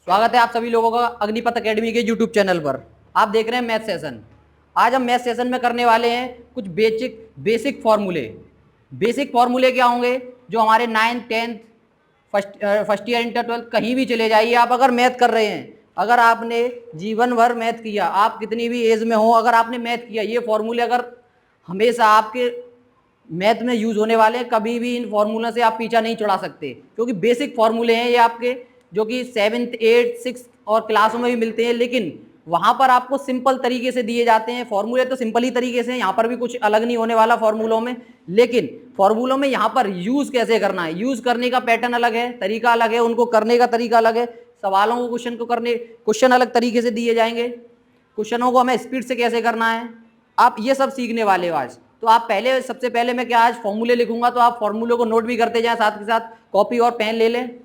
स्वागत है आप सभी लोगों का अग्निपथ एकेडमी के यूट्यूब चैनल पर। आप देख रहे हैं मैथ सेशन। आज हम मैथ सेशन में करने वाले हैं कुछ बेसिक फार्मूले। बेसिक फार्मूले क्या होंगे, जो हमारे 9th 10th first year inter 12th कहीं भी चले जाइए, आप अगर मैथ कर रहे हैं, अगर आपने जीवन भर मैथ किया, आप कितनी भी एज में हो, अगर आपने मैथ किया, ये फॉर्मूले अगर हमेशा आपके मैथ में यूज होने वाले हैं, कभी भी इन फॉर्मूलों से आप पीछा नहीं छुड़ा सकते, क्योंकि बेसिक फॉर्मूले हैं ये आपके, जो कि 7th 8th 6th और क्लासों में भी मिलते हैं, लेकिन वहां पर आपको सिंपल तरीके से दिए जाते हैं। फॉर्मूले तो सिंपल ही तरीके से, यहाँ पर भी कुछ अलग नहीं होने वाला फॉर्मूलों में, लेकिन फॉर्मूलों में यहाँ पर यूज कैसे करना है, यूज करने का पैटर्न अलग है, तरीका अलग है, उनको करने का तरीका अलग है, सवालों को क्वेश्चन अलग तरीके से दिए जाएंगे, क्वेश्चनों को हमें स्पीड से कैसे करना है, आप ये सब सीखने वाले हो आज। तो आप सबसे पहले मैं क्या आज फॉर्मूले लिखूंगा, तो आप फॉर्मूले को नोट भी करते जाएं, साथ के साथ कॉपी और पेन ले लें,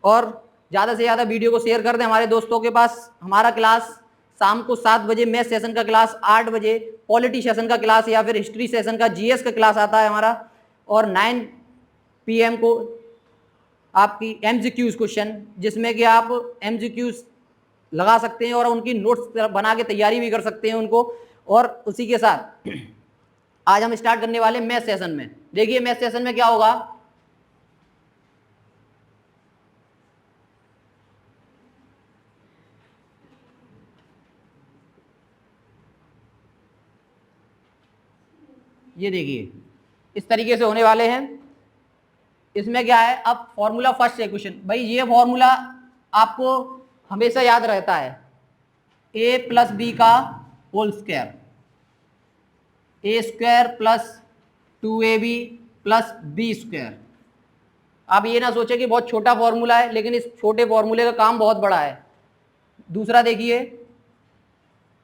और ज़्यादा से ज़्यादा वीडियो को शेयर कर दें हमारे दोस्तों के पास। हमारा क्लास शाम को 7 बजे मैथ सेशन का क्लास, 8 बजे पॉलिटी सेशन का क्लास या फिर हिस्ट्री सेशन का जीएस का क्लास आता है हमारा, और 9 PM को आपकी MCQs क्वेश्चन, जिसमें कि आप MCQs लगा सकते हैं और उनकी नोट्स बना के तैयारी भी कर सकते हैं उनको। और उसी के साथ आज हम स्टार्ट करने वाले मैथ सेशन में। देखिए मैथ सेशन में क्या होगा, ये देखिए इस तरीके से होने वाले हैं। इसमें क्या है, अब फॉर्मूला फर्स्ट है क्वेश्चन, भाई ये फॉर्मूला आपको हमेशा याद रहता है, a प्लस बी का whole square, a square plus 2ab plus B square. आप ये ना सोचें कि बहुत छोटा फॉर्मूला है, लेकिन इस छोटे फॉर्मूले का काम बहुत बड़ा है। दूसरा देखिए,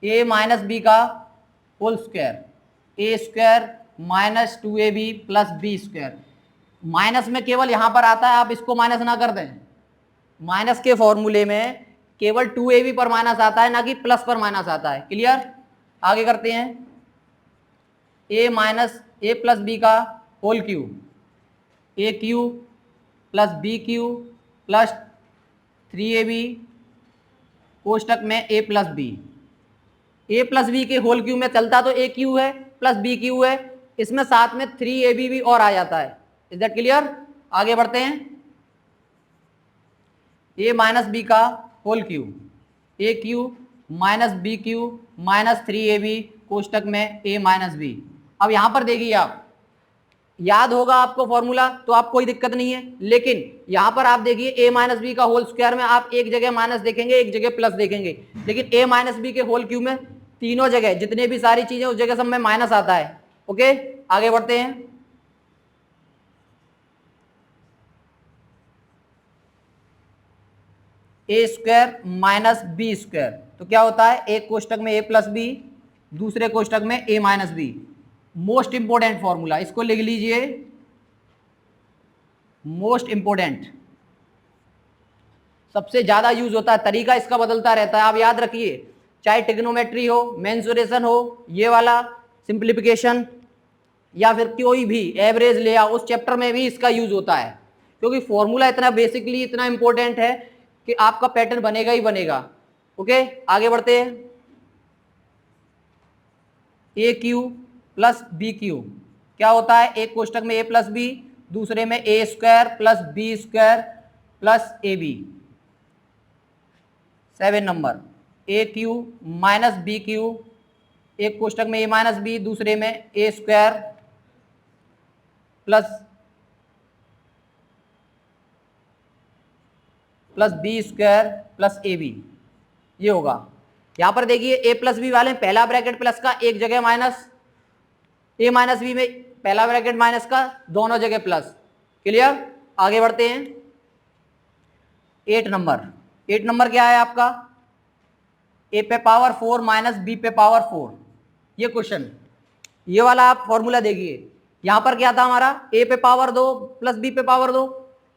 a माइनस बी का whole square, a square minus 2ab plus B square. Minus में केवल यहां पर आता है, आप इसको माइनस ना कर दें। माइनस के फॉर्मूले में केवल 2ab पर माइनस आता है, ना कि प्लस पर माइनस आता है। क्लियर? आगे करते हैं, a minus a plus B का whole cube, a cube plus B cube plus 3ab कोष्टक में a plus B. a plus B के होल क्यूब में चलता तो a क्यू है प्लस बी क्यू है, इसमें साथ में 3ab भी और आ जाता है। Is that clear? आगे बढ़ते हैं, a माइनस बी का whole cube, a cube minus b cube minus 3ab कोष्टक में a माइनस बी। अब यहां पर देखिए, आप याद होगा आपको फॉर्मूला, तो आप कोई दिक्कत नहीं है, लेकिन यहां पर आप देखिए a माइनस बी का होल स्क्वायर में आप एक जगह माइनस देखेंगे, एक जगह प्लस देखेंगे, लेकिन a माइनस बी के होल क्यूब में तीनों जगह जितने भी सारी चीजें उस जगह सब में माइनस आता है। ओके, आगे बढ़ते हैं, ए स्क्वायर माइनस बी स्क्वायर, तो क्या होता है, एक कोष्टक में a प्लस बी, दूसरे कोष्टक में a minus b. Most important formula, इसको लिख लीजिए, मोस्ट इंपोर्टेंट, सबसे ज्यादा यूज होता है, तरीका इसका बदलता रहता है, आप याद रखिए, चाहे ट्रिग्नोमेट्री हो, मेंसुरेशन हो, ये वाला सिंप्लीफिकेशन, या फिर कोई भी एवरेज ले आओ, उस चैप्टर में भी इसका यूज होता है, क्योंकि फॉर्मूला इतना बेसिकली इतना इंपॉर्टेंट है कि आपका पैटर्न बनेगा ही बनेगा। ओके, आगे बढ़ते हैं, ए क्यू प्लस बी क्यू क्या होता है, एक कोष्टक में a प्लस बी, दूसरे में a square plus B square plus a b. 7 number, a cube minus b cube, एक कोष्टक में a माइनस बी, दूसरे में a square plus B square plus a b, ये होगा। यहां पर देखिए a प्लस बी वाले पहला ब्रैकेट प्लस का, एक जगह माइनस, a माइनस बी में पहला ब्रैकेट माइनस का, दोनों जगह प्लस। क्लियर? आगे बढ़ते हैं, 8 नंबर, 8 नंबर क्या है आपका, a पे पावर 4 माइनस b पे पावर 4, ये क्वेश्चन, ये वाला आप फॉर्मूला देखिए, यहां पर क्या था हमारा, a पे पावर 2 प्लस b पे पावर 2,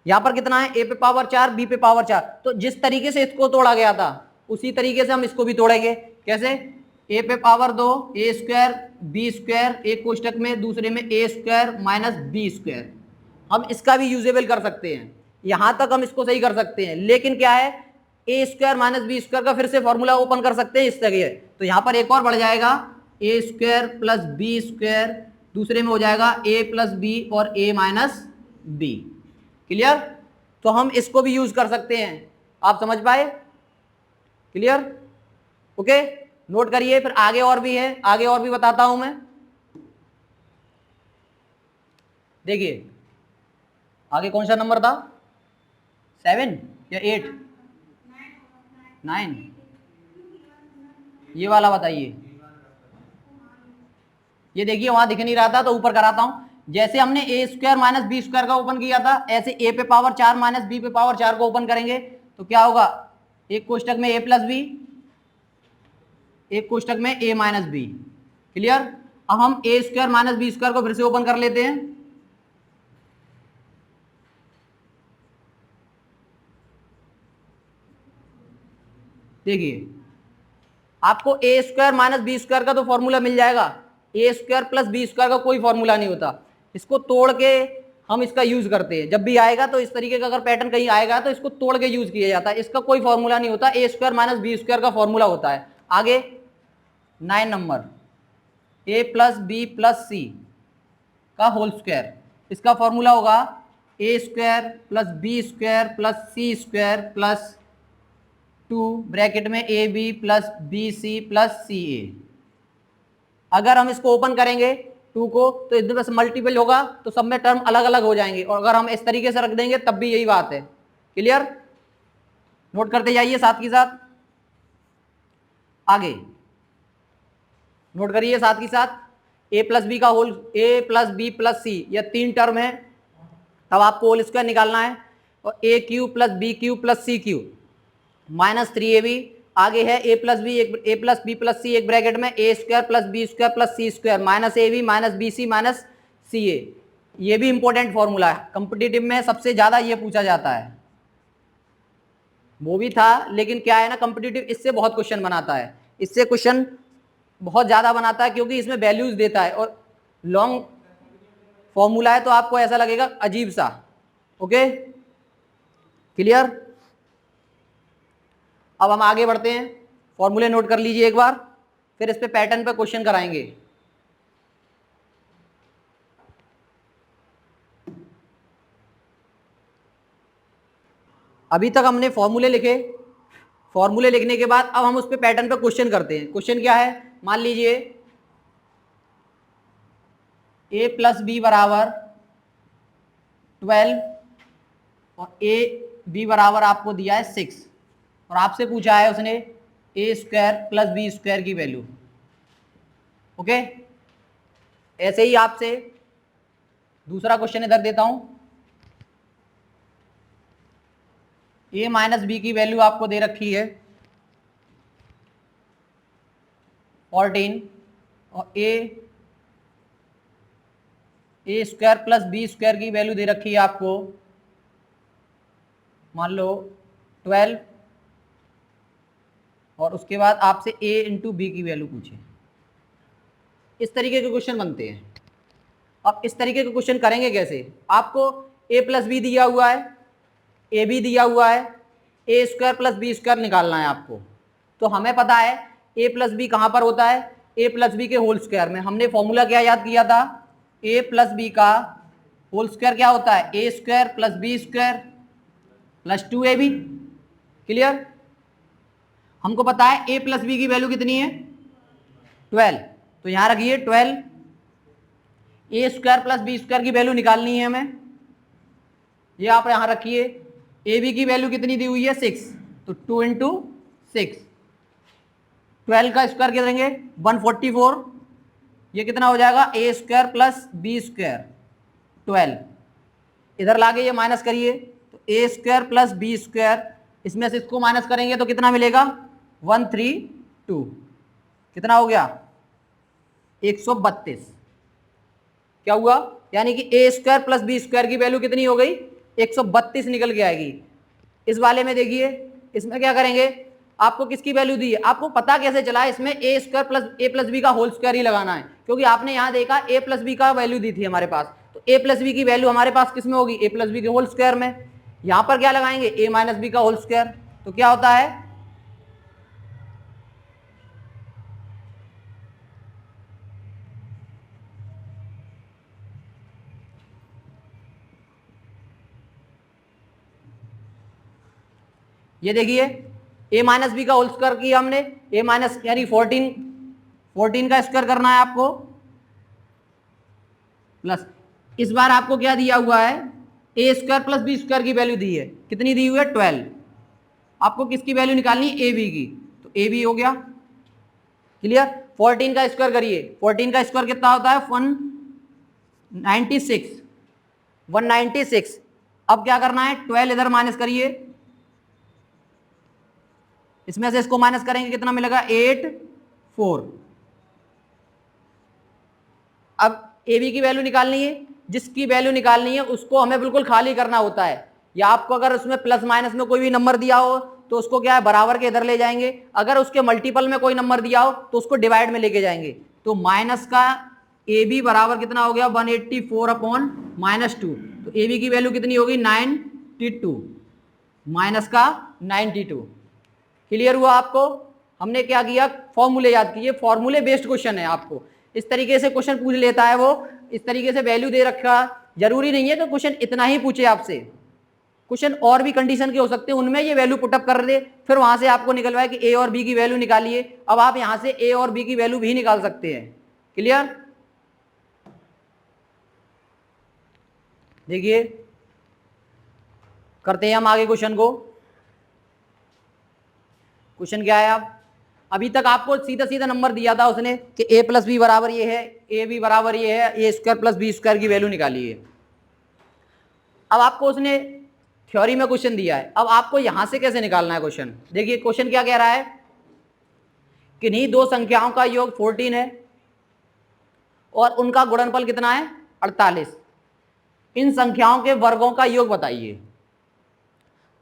यहां पर कितना है, a पे पावर 4 b पे पावर 4। तो जिस तरीके से इसको तोड़ा गया था उसी तरीके से हम इसको भी तोड़ेंगे। कैसे, a पे power 2 a square b square, एक कोष्टक में, दूसरे में a square minus B square. हम इसका भी यूजेबल कर सकते हैं, यहां तक हम इसको सही कर सकते हैं, लेकिन क्या है, A square minus B square का फिर से फॉर्मूला ओपन कर सकते हैं इस तरह। तो यहाँ पर एक और बढ़ जाएगा A square plus B square, दूसरे में हो जाएगा ए प्लस बी और ए माइनस बी। क्लियर? तो हम इसको भी यूज कर सकते हैं। आप समझ पाए? क्लियर? ओके, नोट करिए। फिर आगे और भी है, आगे और भी बताता हूं मैं। देखिए आगे कौन सा नंबर था, 7 या 8? 9, ये वाला बताइए। ये देखिए वहां दिख नहीं रहा था तो ऊपर कराता हूं। जैसे हमने ए स्क्वायर माइनस बी स्क्वायर का ओपन किया था, ऐसे ए पे पावर 4 माइनस बी पे पावर 4 को ओपन करेंगे तो क्या होगा, एक कोष्टक में ए प्लस बी, एक कोष्टक में ए माइनस बी। क्लियर? अब हम ए स्क्वायर माइनस बी स्क्वायर को फिर से ओपन कर लेते हैं। देखिए आपको A square minus B square का तो फॉर्मूला मिल जाएगा, A square plus B square का कोई फॉर्मूला नहीं होता। इसको तोड़ के हम इसका यूज करते हैं। जब भी आएगा तो इस तरीके का अगर पैटर्न कहीं आएगा तो इसको तोड़ के यूज किया जाता है। इसका कोई फॉर्मूला नहीं होता, A square minus B square का फॉर्मूला होता है। आगे 9 number, A plus B plus C का होल स्क्वायर, इसका फॉर्मूला होगा A square plus B square plus C square plus 2 bracket में A B plus B C plus C A. अगर हम इसको ओपन करेंगे 2 को तो इधर बस मल्टीपल होगा तो सब में टर्म अलग अलग हो जाएंगे, और अगर हम इस तरीके से रख देंगे तब भी यही बात है। क्लियर? नोट करते जाइए साथ के साथ। आगे नोट करिए साथ के साथ, ए प्लस बी का होल, ए प्लस बी प्लस सी, यह 3 टर्म है। तब आपको होल स्क्वायर निकालना है, और A cube plus B cube plus C cube minus 3ab। आगे है A plus B plus C एक ब्रैकेट में A square plus B square plus C square minus A B minus B C minus C A. ये भी important formula है, competitive में सबसे ज्यादा ये पूछा जाता है। वो भी था लेकिन क्या है ना, कंपिटिटिव इससे बहुत क्वेश्चन बनाता है, इससे क्वेश्चन बहुत ज्यादा बनाता है क्योंकि इसमें वैल्यूज देता है और लॉन्ग फॉर्मूला है तो आपको ऐसा लगेगा अजीब सा। Okay, clear? अब हम आगे बढ़ते हैं। फॉर्मूले नोट कर लीजिए एक बार, फिर इस पे पैटर्न पे क्वेश्चन कराएंगे। अभी तक हमने फॉर्मूले लिखे, फॉर्मूले लिखने के बाद अब हम उस पे पैटर्न पे क्वेश्चन करते हैं। क्वेश्चन क्या है, मान लीजिए ए प्लस बी बराबर 12 और ए बी बराबर आपको दिया है 6, और आपसे पूछा है उसने A square plus B square की वैल्यू। ओके, ऐसे ही आपसे दूसरा क्वेश्चन इधर देता हूं। ए माइनस बी की वैल्यू आपको दे रखी है 14, और ए स्क्वायर प्लस बी स्क्वायर की वैल्यू दे रखी है आपको मान लो 12, और उसके बाद आपसे a इंटू बी की वैल्यू पूछे। इस तरीके के क्वेश्चन बनते हैं। अब इस तरीके के क्वेश्चन करेंगे कैसे, आपको a प्लस बी दिया हुआ है, ए बी दिया हुआ है, A square plus B square निकालना है आपको। तो हमें पता है a प्लस बी कहाँ पर होता है, a प्लस बी के होल स्क्वायर में। हमने फॉर्मूला क्या याद किया था, a प्लस बी का होल स्क्वायर क्या होता है, A square plus B square plus 2ab। Clear? हमको पता है a प्लस बी की वैल्यू कितनी है 12, तो यहां रखिए 12। A square plus B square की वैल्यू निकालनी है हमें, ये आप यहां रखिए। ए बी की वैल्यू कितनी दी हुई है 6, तो 2 इंटू 6, 12 का स्क्वायर क्या देंगे 144, ये कितना हो जाएगा A square plus B square 12। इधर लाके ये माइनस करिए, तो ए स्क्वायर प्लस बी स्क्वायर, इसमें से इसको माइनस करेंगे तो कितना मिलेगा 132, कितना हो गया 132। क्या हुआ, यानी कि ए स्क्वायर प्लस बी स्क्वायर की वैल्यू कितनी हो गई 132 निकल के आएगी। इस वाले में देखिए, इसमें क्या करेंगे, आपको किसकी वैल्यू दी है, आपको पता कैसे चला, इसमें ए स्क्वायर ए प्लस बी का होल स्क्वायर ही लगाना है, क्योंकि आपने यहाँ देखा ए प्लस बी का वैल्यू दी थी हमारे पास, तो ए प्लस बी की वैल्यू हमारे पास किस में होगी, ए प्लस बी के होल स्क्वायर में। यहाँ पर क्या लगाएंगे, ए माइनस बी का होल स्क्वायर। तो क्या होता है, ये देखिए ए माइनस बी का होल स्क्वायर किया हमने, ए माइनस यानी 14 का स्क्वायर करना है आपको, प्लस इस बार आपको क्या दिया हुआ है, A square plus B square की वैल्यू दी है, कितनी दी हुई है 12, आपको किसकी वैल्यू निकालनी है, ए बी की, तो ए बी हो गया क्लियर। 14 का स्क्वायर करिए, 14 का स्क्वायर कितना होता है 196। अब क्या करना है 12 इधर माइनस करिए, इसमें से इसको माइनस करेंगे कितना मिलेगा 84। अब ए बी की वैल्यू निकालनी है, जिसकी वैल्यू निकालनी है उसको हमें बिल्कुल खाली करना होता है, या आपको अगर उसमें प्लस माइनस में कोई भी नंबर दिया हो तो उसको क्या है बराबर के इधर ले जाएंगे, अगर उसके मल्टीपल में कोई नंबर दिया हो तो उसको डिवाइड में लेके जाएंगे। तो माइनस का ए बी बराबर कितना हो गया 184 अपॉन -2, तो ए बी की वैल्यू कितनी होगी 92, माइनस का 92। क्लियर हुआ आपको, हमने क्या किया फॉर्मूले याद किए, फॉर्मूले बेस्ड क्वेश्चन है, आपको इस तरीके से क्वेश्चन पूछ लेता है वो, इस तरीके से वैल्यू दे रखा, जरूरी नहीं है कि क्वेश्चन इतना ही पूछे आपसे, क्वेश्चन और भी कंडीशन के हो सकते हैं, उनमें ये वैल्यू पुटअप कर दे, फिर वहां से आपको निकलवाए कि ए और बी की वैल्यू निकालिए। अब आप यहां से ए और बी की वैल्यू भी निकाल सकते हैं। क्लियर, देखिए करते हैं हम आगे क्वेश्चन को। क्वेश्चन क्या है, आप अभी तक आपको सीधा सीधा नंबर दिया था उसने कि a प्लस बी बराबर ये है, ए बी बराबर ये है, A square plus B square की वैल्यू निकालिए। अब आपको उसने थ्योरी में क्वेश्चन दिया है, अब आपको यहां से कैसे निकालना है क्वेश्चन। देखिए क्वेश्चन क्या कह रहा है, किन्हीं दो संख्याओं का योग 14 है और उनका गुणनफल कितना है 48, इन संख्याओं के वर्गों का योग बताइए।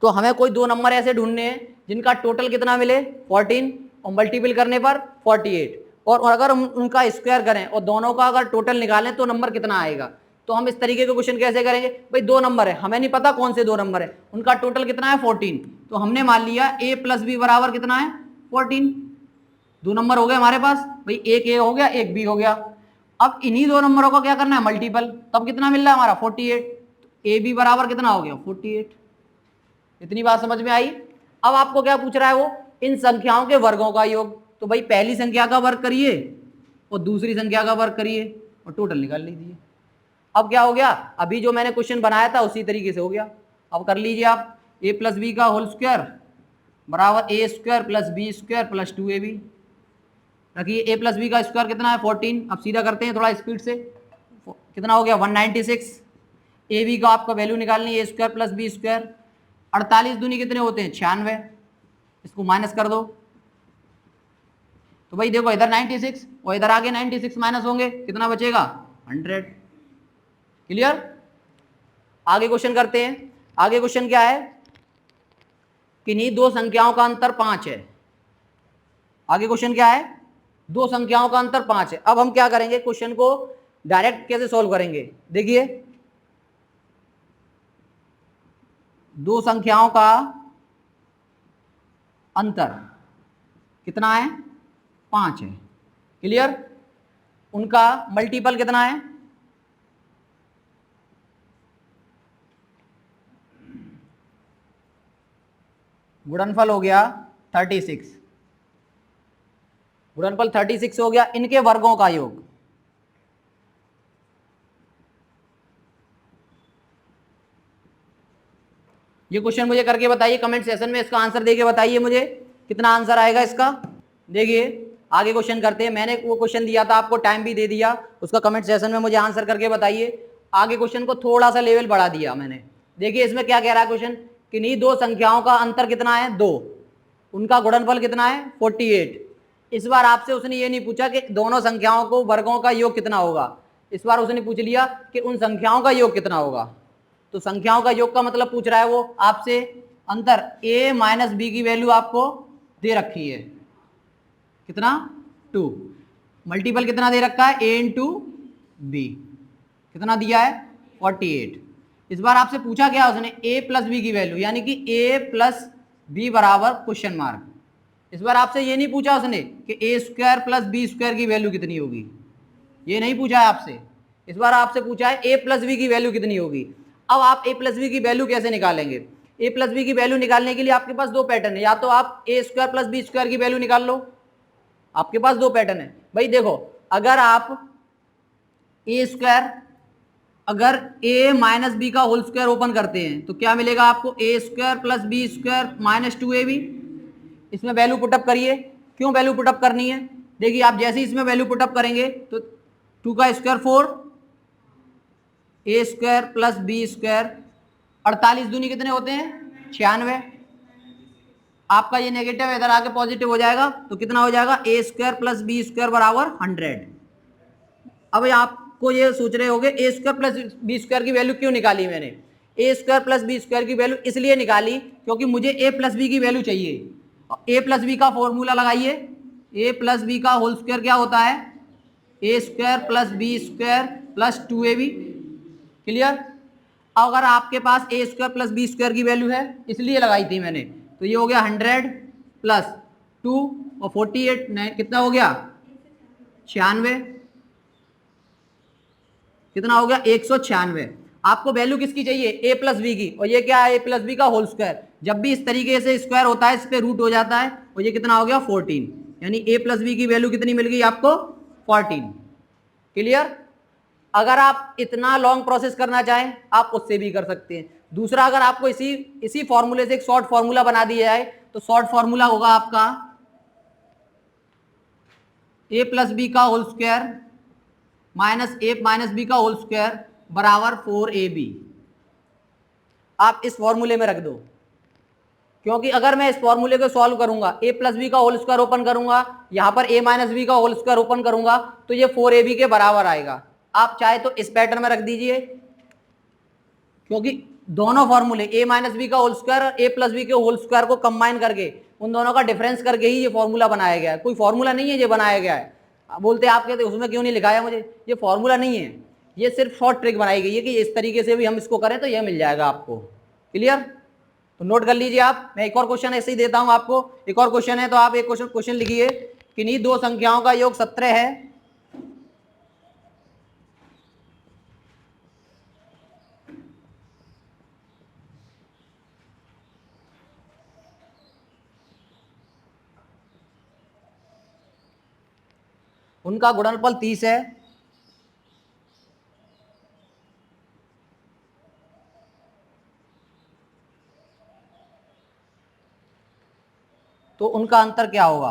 तो हमें कोई दो नंबर ऐसे ढूंढने हैं जिनका टोटल कितना मिले 14 और मल्टीपल करने पर 48, और अगर हम उनका स्क्वायर करें और दोनों का अगर टोटल निकालें तो नंबर कितना आएगा। तो हम इस तरीके के क्वेश्चन कैसे करेंगे, भाई दो नंबर है, हमें नहीं पता कौन से दो नंबर है, उनका टोटल कितना है 14, तो हमने मान लिया a प्लस बी बराबर कितना है 14, दो नंबर हो गए हमारे पास, भाई एक ए हो गया एक बी हो गया। अब इन्हीं दो नंबरों का क्या करना है मल्टीपल, तब कितना मिल रहा है हमारा 48, ए बी बराबर कितना हो गया 48। इतनी बात समझ में आई। अब आपको क्या पूछ रहा है वो, इन संख्याओं के वर्गों का योग, तो भाई पहली संख्या का वर्ग करिए और दूसरी संख्या का वर्ग करिए और टोटल निकाल लीजिए। अब क्या हो गया, अभी जो मैंने क्वेश्चन बनाया था उसी तरीके से हो गया। अब कर लीजिए आप, ए प्लस बी का होल स्क्वायर बराबर A square plus B square plus 2ab, रखिए ए प्लस बी का स्क्वायर कितना है 14, अब सीधा करते हैं थोड़ा स्पीड से, कितना हो गया 196, ए बी का आपका वैल्यू निकालनी है A square plus B square, 48 दूनी कितने होते हैं 96, इसको माइनस कर दो, तो भाई देखो इधर 96 और इधर आगे 96 माइनस होंगे, कितना बचेगा 100। क्लियर, आगे क्वेश्चन करते हैं। आगे क्वेश्चन क्या है, किन्हीं दो संख्याओं का अंतर 5 है। आगे क्वेश्चन क्या है, दो संख्याओं का अंतर 5 है। अब हम क्या करेंगे, क्वेश्चन को डायरेक्ट कैसे सॉल्व करेंगे, देखिए दो संख्याओं का अंतर कितना है 5 है। क्लियर, उनका मल्टीपल कितना है, गुणनफल हो गया 36, गुणनफल 36 हो गया, इनके वर्गों का योग, ये क्वेश्चन मुझे करके बताइए कमेंट सेशन में, इसका आंसर देके बताइए मुझे कितना आंसर आएगा इसका। देखिए आगे क्वेश्चन करते हैं, मैंने वो क्वेश्चन दिया था आपको, टाइम भी दे दिया, उसका कमेंट सेशन में मुझे आंसर करके बताइए। आगे क्वेश्चन को थोड़ा सा लेवल बढ़ा दिया मैंने। देखिए इसमें क्या कह रहा है क्वेश्चन, किन्हीं दो संख्याओं का अंतर कितना है 2, उनका गुणनफल कितना है 48। इस बार आपसे उसने ये नहीं पूछा कि दोनों संख्याओं को वर्गों का योग कितना होगा, इस बार उसने पूछ लिया कि उन संख्याओं का योग कितना होगा। तो संख्याओं का योग का मतलब पूछ रहा है वो आपसे, अंतर a माइनस बी की वैल्यू आपको दे रखी है कितना 2, मल्टीपल कितना दे रखा है a इंटू बी, कितना दिया है 48। इस बार आपसे पूछा क्या उसने a प्लस बी की वैल्यू, यानी कि a प्लस बी बराबर क्वेश्चन मार्क। इस बार आपसे ये नहीं पूछा उसने कि ए स्क्वायर प्लस बी स्क्वायर की वैल्यू कितनी होगी, ये नहीं पूछा है आपसे। इस बार आपसे पूछा है ए प्लस बी की वैल्यू कितनी होगी। अब आप ए प्लस बी की वैल्यू कैसे निकालेंगे? ए प्लस बी की वैल्यू निकालने के लिए आपके पास दो पैटर्न है, या तो आप A square plus B square की वैल्यू निकाल लो, आपके पास दो पैटर्न है भाई। देखो अगर आप ए स्क्वायर, अगर ए माइनस बी का होल स्क्वायर ओपन करते हैं तो क्या मिलेगा आपको? A square plus B square minus 2ab। इसमें वैल्यू पुटअप करिए। क्यों वैल्यू पुटअप करनी है? देखिए आप जैसे ही इसमें वैल्यू पुटअप करेंगे तो 2 का स्क्वायर 4, ए स्क्वायर प्लस बी स्क्वायर, 48 दूनी कितने होते हैं? 96। आपका ये नेगेटिव इधर आके पॉजिटिव हो जाएगा तो कितना हो जाएगा? A square plus B square बराबर 100। अब आपको ये सोच रहे होगे A square plus B square की वैल्यू क्यों निकाली मैंने? A square plus B square की वैल्यू इसलिए निकाली क्योंकि मुझे ए प्लस बी की वैल्यू चाहिए। ए प्लस बी का फॉर्मूला लगाइए। ए प्लस बी का होल स्क्वायर क्या होता है? A square plus B square plus 2ab। Clear? अगर आपके पास ए स्क्वायर प्लस बी स्क्वायर की वैल्यू है इसलिए लगाई थी मैंने, तो ये हो गया 100 प्लस 2 और 48 कितना हो गया? 96। कितना हो गया? 196। आपको वैल्यू किसकी चाहिए? ए प्लस बी की। और ये क्या है? ए प्लस बी का होल स्क्वायर। जब भी इस तरीके से स्क्वायर होता है इस पे रूट हो जाता है। और ये कितना हो गया? 14। यानी ए प्लस बी की वैल्यू कितनी मिल गई आपको? 14। क्लियर? अगर आप इतना लॉन्ग प्रोसेस करना चाहें आप उससे भी कर सकते हैं। दूसरा, अगर आपको इसी फॉर्मूले से एक शॉर्ट फॉर्मूला बना दिया जाए तो शॉर्ट फॉर्मूला होगा आपका ए प्लस बी का होल स्क्वायर माइनस ए माइनस बी का होल स्क्वायर बराबर 4ab। आप इस फॉर्मूले में रख दो, क्योंकि अगर मैं इस फॉर्मूले को सॉल्व करूंगा, ए प्लस बी का होल स्क्वायर ओपन करूंगा, यहां पर ए माइनस बी का होल स्क्वायर ओपन करूंगा तो ये 4ab के बराबर आएगा। आप चाहे तो इस पैटर्न में रख दीजिए, क्योंकि दोनों फॉर्मूले ए माइनस बी का होल स्क्वायर ए प्लस बी के होल स्क्वायर को कंबाइन करके उन दोनों का डिफरेंस करके ही ये फॉर्मूला बनाया गया है। कोई फॉर्मूला नहीं है ये बनाया गया है। बोलते हैं आप कहते उसमें क्यों नहीं लिखाया मुझे, ये फॉर्मूला नहीं है, ये सिर्फ शॉर्ट ट्रिक बनाई गई है कि इस तरीके से भी हम इसको करें तो ये मिल जाएगा आपको। क्लियर? तो नोट कर लीजिए आप। मैं एक और क्वेश्चन ऐसे ही देता हूं आपको। एक और क्वेश्चन है तो आप एक क्वेश्चन लिखिए। किन्हीं दो संख्याओं का योग 17 है, उनका गुणनफल 30 है, तो उनका अंतर क्या होगा?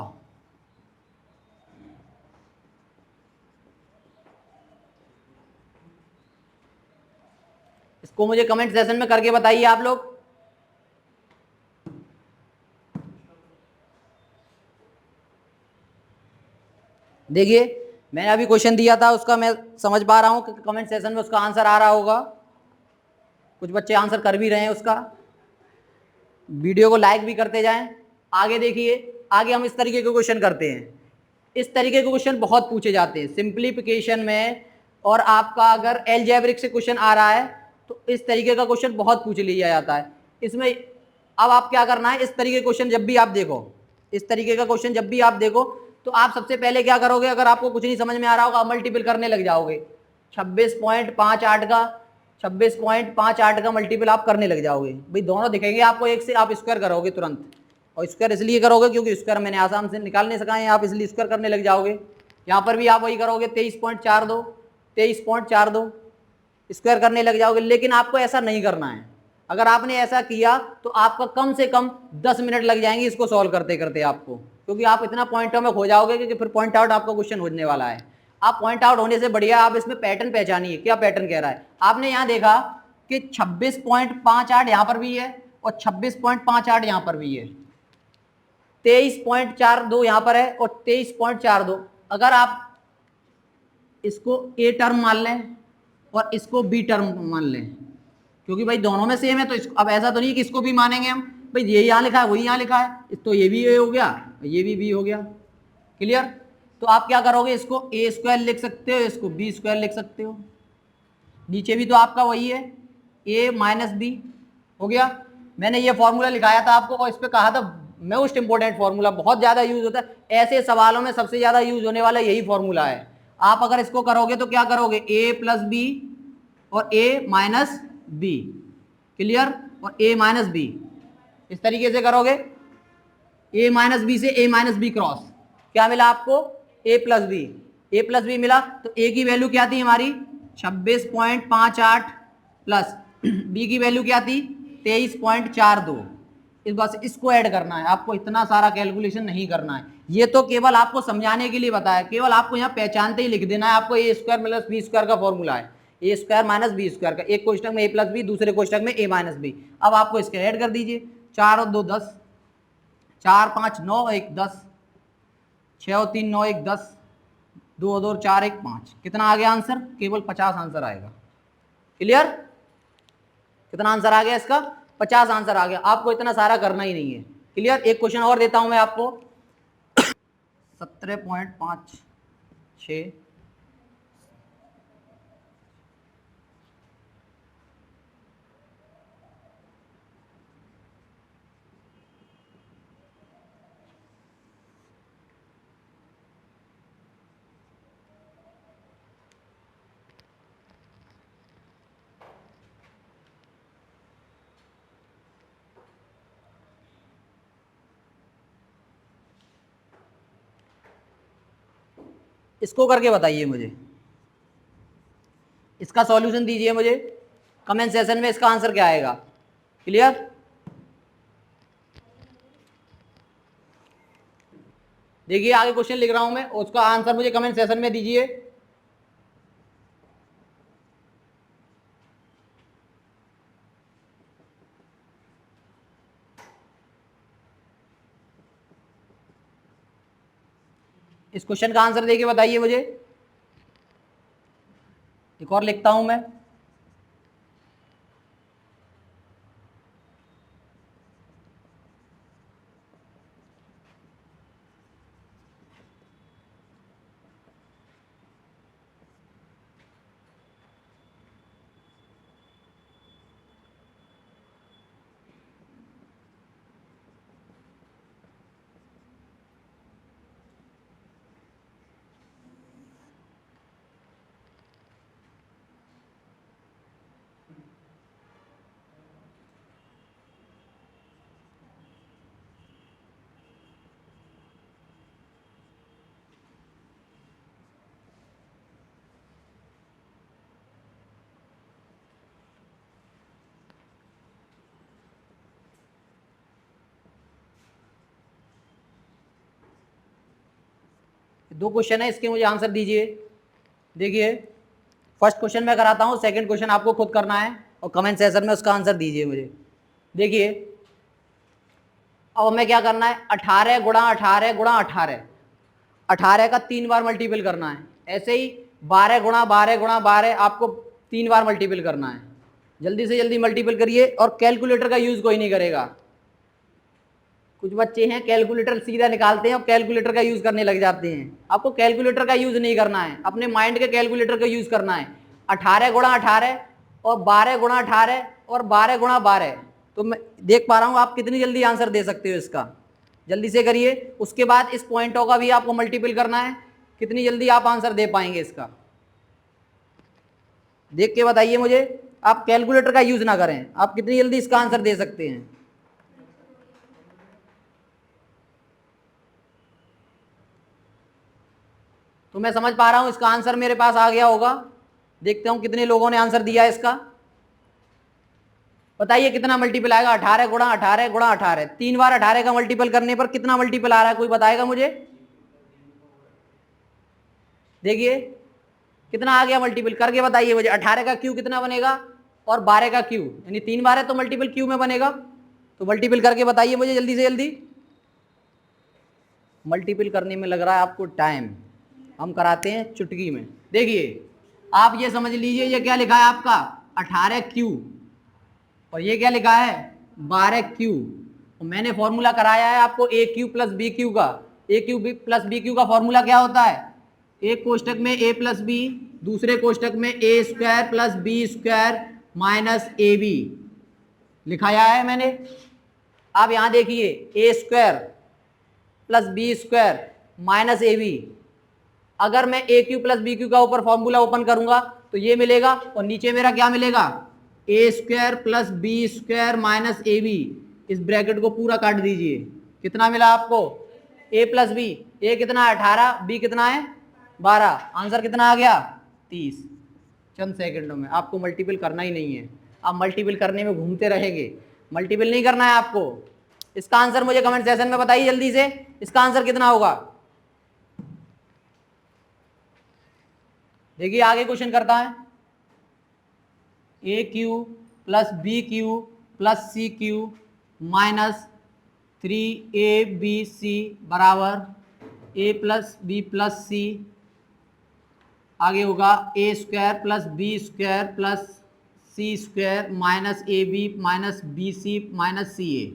इसको मुझे कमेंट सेशन में करके बताइए आप लोग। देखिए मैंने अभी क्वेश्चन दिया था उसका मैं समझ पा रहा हूं कि कमेंट सेशन में उसका आंसर आ रहा होगा। कुछ बच्चे आंसर कर भी रहे हैं उसका। वीडियो को लाइक भी करते जाएं। आगे देखिए, आगे हम इस तरीके के क्वेश्चन करते हैं। इस तरीके के क्वेश्चन बहुत पूछे जाते हैं सिंप्लीफिकेशन में, और आपका अगर अलजेब्रिक से क्वेश्चन आ रहा है तो इस तरीके का क्वेश्चन बहुत पूछ लिया जाता है। इसमें अब आप क्या करना है, इस तरीके के क्वेश्चन जब भी आप देखो, इस तरीके का क्वेश्चन जब भी आप देखो तो आप सबसे पहले क्या करोगे? अगर आपको कुछ नहीं समझ में आ रहा होगा, मल्टीपल करने लग जाओगे। 26.58 का 26.58 का मल्टीपल आप करने लग जाओगे। भाई दोनों दिखेंगे आपको एक से, आप स्क्वायर करोगे तुरंत। और स्क्वायर इसलिए करोगे क्योंकि स्क्वायर मैंने आसाम से निकाल नहीं सका है, आप इसलिए स्क्वायर करने लग जाओगे। यहाँ पर भी आप वही करोगे, 23.42 स्क्वायर करने लग जाओगे। लेकिन आपको ऐसा नहीं करना है। अगर आपने ऐसा किया तो आपका कम से कम 10 मिनट लग जाएंगे इसको सॉल्व करते करते आपको, क्योंकि आप इतना पॉइंटों में खो जाओगे कि फिर पॉइंट आउट आपका क्वेश्चन होने वाला है। आप पॉइंट आउट होने से बढ़िया आप इसमें पैटर्न पहचानिए, क्या पैटर्न कह रहा है। आपने यहाँ देखा कि 26.58 यहाँ पर भी है और 26.58 यहाँ पर भी है, 23.42 यहाँ पर है और 23.42। अगर आप इसको ए टर्म मान लें और इसको बी टर्म मान लें, क्योंकि भाई दोनों में सेम है, तो अब ऐसा तो नहीं कि इसको भी मानेंगे हम, भाई ये यहाँ लिखा है वही यहाँ लिखा है, तो ये भी ए हो गया, ये भी बी हो गया। क्लियर? तो आप क्या करोगे, इसको ए स्क्वायर लिख सकते हो, इसको बी स्क्वायर लिख सकते हो। नीचे भी तो आपका वही है, ए माइनस बी हो गया। मैंने ये फॉर्मूला लिखाया था आपको और इस पे कहा था मोस्ट इंपोर्टेंट फॉर्मूला, बहुत ज्यादा यूज होता है ऐसे सवालों में, सबसे ज्यादा यूज होने वाला यही फॉर्मूला है। आप अगर इसको करोगे तो क्या करोगे, a प्लस बी और a माइनस बी, क्लियर, और a माइनस बी, इस तरीके से करोगे। a माइनस बी से a माइनस बी क्रॉस, क्या मिला आपको, a plus B, a plus b मिला, तो a की वैल्यू क्या थी हमारी 26.58 प्लस b की वैल्यू क्या थी 23.42। इस बात से इसको ऐड करना है आपको, इतना सारा कैलकुलेशन नहीं करना है, ये तो केवल आपको समझाने के लिए बताया, केवल आपको यहाँ पहचानते ही लिख देना है। आपको A square plus B square का फॉर्मूला है, A square minus B square का, एक कोष्टक में ए प्लस बी, दूसरे कोष्टक में ए माइनस बी। अब आपको इसके ऐड कर दीजिए, 4 और 2 10, 4 5 9 1 10, 6 और 3 9 1 10, 2 और 2 4 1 5, कितना आ गया आंसर, केवल 50 आंसर आएगा। क्लियर, कितना आंसर आ गया इसका, 50 आंसर आ गया, आपको इतना सारा करना ही नहीं है। क्लियर, एक क्वेश्चन और देता हूं मैं आपको 17.56, इसको करके बताइए मुझे, इसका सॉल्यूशन दीजिए मुझे, कमेंट सेशन में इसका आंसर क्या आएगा। क्लियर, देखिए आगे क्वेश्चन लिख रहा हूं मैं, उसका आंसर मुझे कमेंट सेशन में दीजिए। इस क्वेश्चन का आंसर देके बताइए मुझे। एक और लिखता हूं मैं, दो क्वेश्चन है इसके, मुझे आंसर दीजिए। देखिए फर्स्ट क्वेश्चन मैं कराता हूं, सेकंड क्वेश्चन आपको खुद करना है और कमेंट सेशन में उसका आंसर दीजिए मुझे। देखिए अब हमें क्या करना है, 18 गुणा 18 गुणा 18, 18 का 3 बार मल्टीपल करना है। ऐसे ही 12 गुणा 12 गुणा 12 आपको 3 बार मल्टीपल करना है। जल्दी से जल्दी मल्टीपल करिए, और कैलकुलेटर का यूज कोई नहीं करेगा। कुछ बच्चे हैं कैलकुलेटर सीधा निकालते हैं और कैलकुलेटर का यूज करने लग जाते हैं। आपको कैलकुलेटर का यूज नहीं करना है, अपने माइंड के कैलकुलेटर का यूज करना है। 18 गुणा 18 और 12 गुणा 18 और 12 गुणा 12, तो मैं देख पा रहा हूँ आप कितनी जल्दी आंसर दे सकते हो इसका, जल्दी से करिए। उसके बाद इस पॉइंटों का भी आपको मल्टीपल करना है, कितनी जल्दी आप आंसर दे पाएंगे इसका, देख के बताइए मुझे। आप कैलकुलेटर का यूज ना करें, आप कितनी जल्दी इसका आंसर दे सकते हैं। तो मैं समझ पा रहा हूं इसका आंसर मेरे पास आ गया होगा। देखते हूं कितने लोगों ने आंसर दिया है इसका, बताइए कितना मल्टीपल आएगा। 18 गुणा 18 गुणा 18, 3 बार 18 का मल्टीपल करने पर कितना मल्टीपल आ रहा है, कोई बताएगा मुझे। देखिए कितना आ गया मल्टीपल, करके बताइए मुझे। 18 का क्यू कितना बनेगा और 12 का क्यू, यानी 3 बार है तो मल्टीपल क्यू में बनेगा, तो मल्टीपल करके बताइए मुझे जल्दी से जल्दी। मल्टीपल करने में लग रहा है आपको टाइम, हम कराते हैं चुटकी में। देखिए आप ये समझ लीजिए, ये क्या लिखा है आपका 18 क्यू, और ये क्या लिखा है 12 क्यू। और मैंने फॉर्मूला कराया है आपको ए क्यू प्लस बी क्यू का। ए क्यू प्लस बी क्यू का फॉर्मूला क्या होता है, एक कोष्टक में ए प्लस बी, दूसरे कोष्टक में A square plus B square minus A B, लिखाया है मैंने। आप यहां देखिए A square plus B square minus A B, अगर मैं A cube plus B cube का ऊपर फॉर्मूला ओपन करूंगा तो ये मिलेगा, और नीचे मेरा क्या मिलेगा, A square plus B square minus A B. इस ब्रैकेट को पूरा काट दीजिए, कितना मिला आपको, ए प्लस बी, ए कितना है 18, बी कितना है 12, आंसर कितना आ गया 30। चंद सेकंडों में, आपको मल्टीपल करना ही नहीं है, आप मल्टीपल करने में घूमते रहेंगे, मल्टीपल नहीं करना है आपको। इसका आंसर मुझे कमेंट सेशन में बताइए जल्दी से, इसका आंसर कितना होगा। देखिए आगे क्वेश्चन करता है, A cube plus B cube plus C cube minus 3abc बराबर A plus B plus C, आगे होगा A square plus B square plus C square minus A B minus B C minus C A.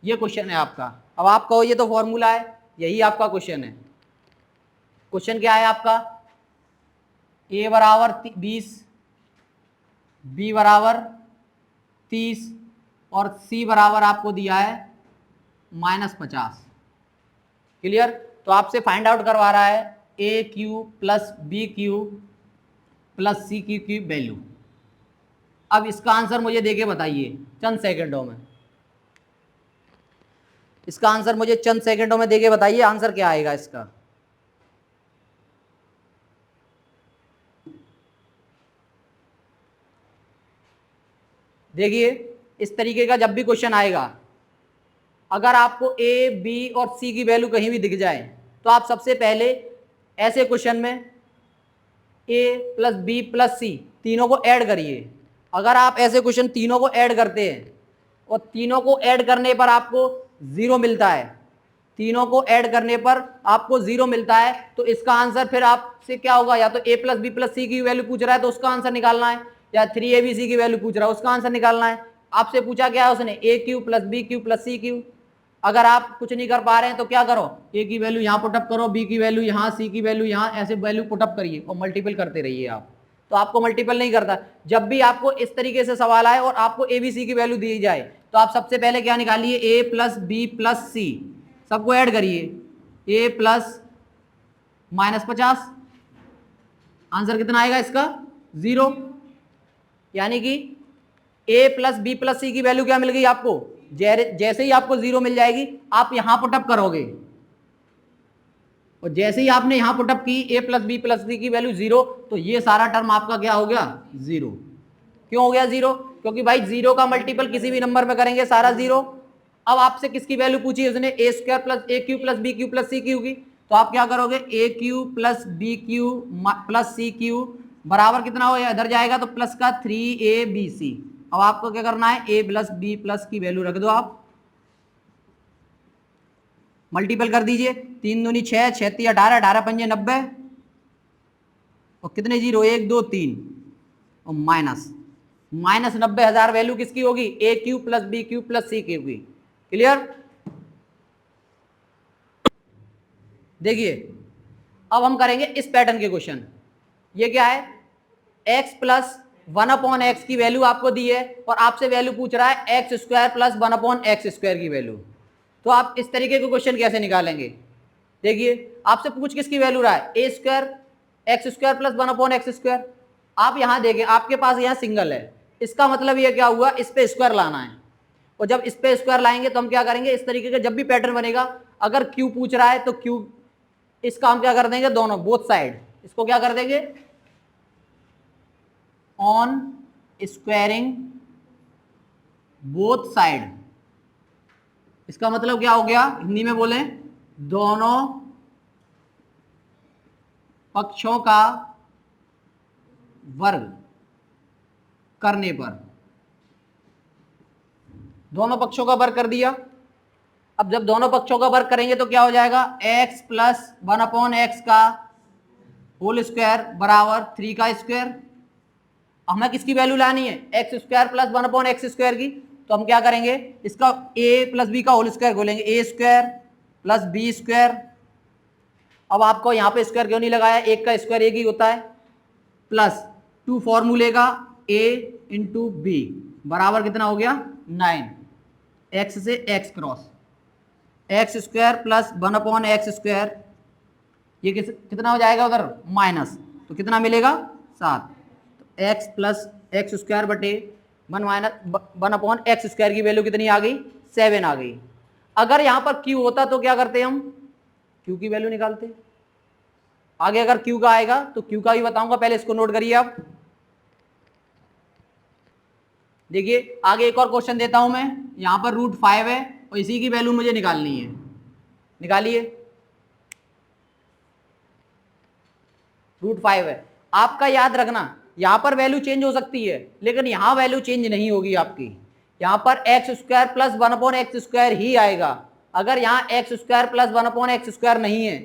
ये question है आपका। अब आप कहो ये तो फॉर्मूला है, यही आपका क्वेश्चन है। क्वेश्चन क्या है आपका, ए बराबर 20, बी बराबर 30 और सी बराबर आपको दिया है -50। क्लियर। तो आपसे फाइंड आउट करवा रहा है A cube plus B cube plus C cube की वैल्यू। अब इसका आंसर मुझे देके बताइए चंद सेकंडों में, इसका आंसर मुझे चंद सेकंडों में देके बताइए, आंसर क्या आएगा इसका। देखिए इस तरीके का जब भी क्वेश्चन आएगा, अगर आपको ए बी और सी की वैल्यू कहीं भी दिख जाए तो आप सबसे पहले ऐसे क्वेश्चन में ए प्लस बी प्लस सी तीनों को ऐड करिए। अगर आप ऐसे क्वेश्चन तीनों को ऐड करते हैं और तीनों को ऐड करने पर आपको 0 मिलता है, तीनों को ऐड करने पर आपको 0 मिलता है, तो इसका आंसर फिर आपसे क्या होगा, या तो ए प्लस बी प्लस सी की वैल्यू पूछ रहा है तो उसका आंसर निकालना है, या 3abc की वैल्यू पूछ रहा है उसका आंसर निकालना है। आपसे पूछा क्या है उसने, A cube plus B cube plus C cube. अगर आप कुछ नहीं कर पा रहे हैं तो क्या करो, ए की वैल्यू यहाँ पुटअप करो, बी की वैल्यू यहाँ, सी की वैल्यू यहाँ, ऐसे वैल्यू पुटअप करिए और मल्टीपल करते रहिए आप, तो आपको मल्टीपल नहीं करता। जब भी आपको इस तरीके से सवाल आए और आपको ए बी सी की वैल्यू दी जाए तो आप सबसे पहले क्या निकालिए, ए प्लस बी प्लस सी, सबको ऐड करिए, ए प्लस -50, आंसर कितना आएगा इसका 0। यानी कि ए प्लस बी प्लस सी की वैल्यू क्या मिल गई आपको, जैसे ही आपको 0 मिल जाएगी आप यहां पुटअप करोगे, और जैसे ही आपने यहां पुटअप की ए प्लस बी प्लस सी की वैल्यू 0, तो ये सारा टर्म आपका क्या हो गया 0। क्यों हो गया 0, क्योंकि भाई 0 का मल्टीपल किसी भी नंबर में करेंगे सारा 0। अब आपसे किसकी वैल्यू पूछी उसने, A square plus A cube plus B cube plus C cube की, तो आप क्या करोगे, A cube plus B cube plus C cube बराबर कितना हो, इधर जाएगा तो प्लस का 3abc। अब आपको क्या करना है, ए प्लस बी प्लस की वैल्यू रख दो, आप मल्टीपल कर दीजिए, 3 दूनी 6, 6 3 18, 18 पंजे 90, और कितने 0, 1 2 3, और माइनस 90,000 वैल्यू किसकी होगी, A cube plus B cube plus C cube की। क्लियर। देखिए अब हम करेंगे इस पैटर्न के क्वेश्चन। ये क्या है, x प्लस 1/x की वैल्यू आपको दी है और आपसे वैल्यू पूछ रहा है x square plus 1/x square की वैल्यू। तो आप इस तरीके के क्वेश्चन कैसे निकालेंगे, देखिए आपसे पूछ किसकी वैल्यू रहा है, A square X square plus 1/x square. आप यहां देखें आपके पास यहां सिंगल है, इसका मतलब ये क्या हुआ, इस पे स्क्वायर लाना है, और जब इस पे स्क्वायर लाएंगे तो हम क्या करेंगे, इस तरीके का जब भी पैटर्न बनेगा, अगर क्यू पूछ रहा है तो क्यू, इसका हम क्या कर देंगे, दोनों बोथ साइड, इसको क्या कर देंगे ऑन स्क्वायरिंग बोथ साइड। इसका मतलब क्या हो गया, हिंदी में बोले दोनों पक्षों का वर्ग करने पर, दोनों पक्षों का वर्ग कर दिया। अब जब दोनों पक्षों का वर्ग करेंगे तो क्या हो जाएगा, x प्लस 1/x का होल स्क्वायर बराबर 3 का स्क्वायर। हमें किसकी वैल्यू लानी है, x square plus 1/x square की, तो हम क्या करेंगे, इसका a प्लस बी का होल स्क्वायर बोलेंगे, ए स्क्वायर प्लस बी स्क्वायर। अब आपको यहाँ पे स्क्वायर क्यों नहीं लगाया, एक का स्क्वायर एक ही होता है, प्लस 2 फॉर्मूले का a इंटू बी बराबर कितना हो गया 9, एक्स से x cross x square plus 1/x², ये कितना हो जाएगा उधर माइनस, तो कितना मिलेगा 7, तो एक्स प्लस एक्स स्क्वायर बटे 1/x² की वैल्यू कितनी आ गई 7 आ गई। अगर यहां पर क्यू होता तो क्या करते हम, क्यू की वैल्यू निकालते। आगे अगर क्यू का आएगा तो क्यू का भी बताऊंगा, पहले इसको नोट करिए आप। देखिए आगे एक और क्वेश्चन देता हूं मैं, यहां पर √5 है और इसी की वैल्यू मुझे निकालनी है, निकालिए। √5 है, आपका याद रखना यहां पर वैल्यू चेंज हो सकती है लेकिन यहां वैल्यू चेंज नहीं होगी आपकी, यहां पर x² प्लस 1/x² ही आएगा। अगर यहां x² प्लस 1/x² नहीं है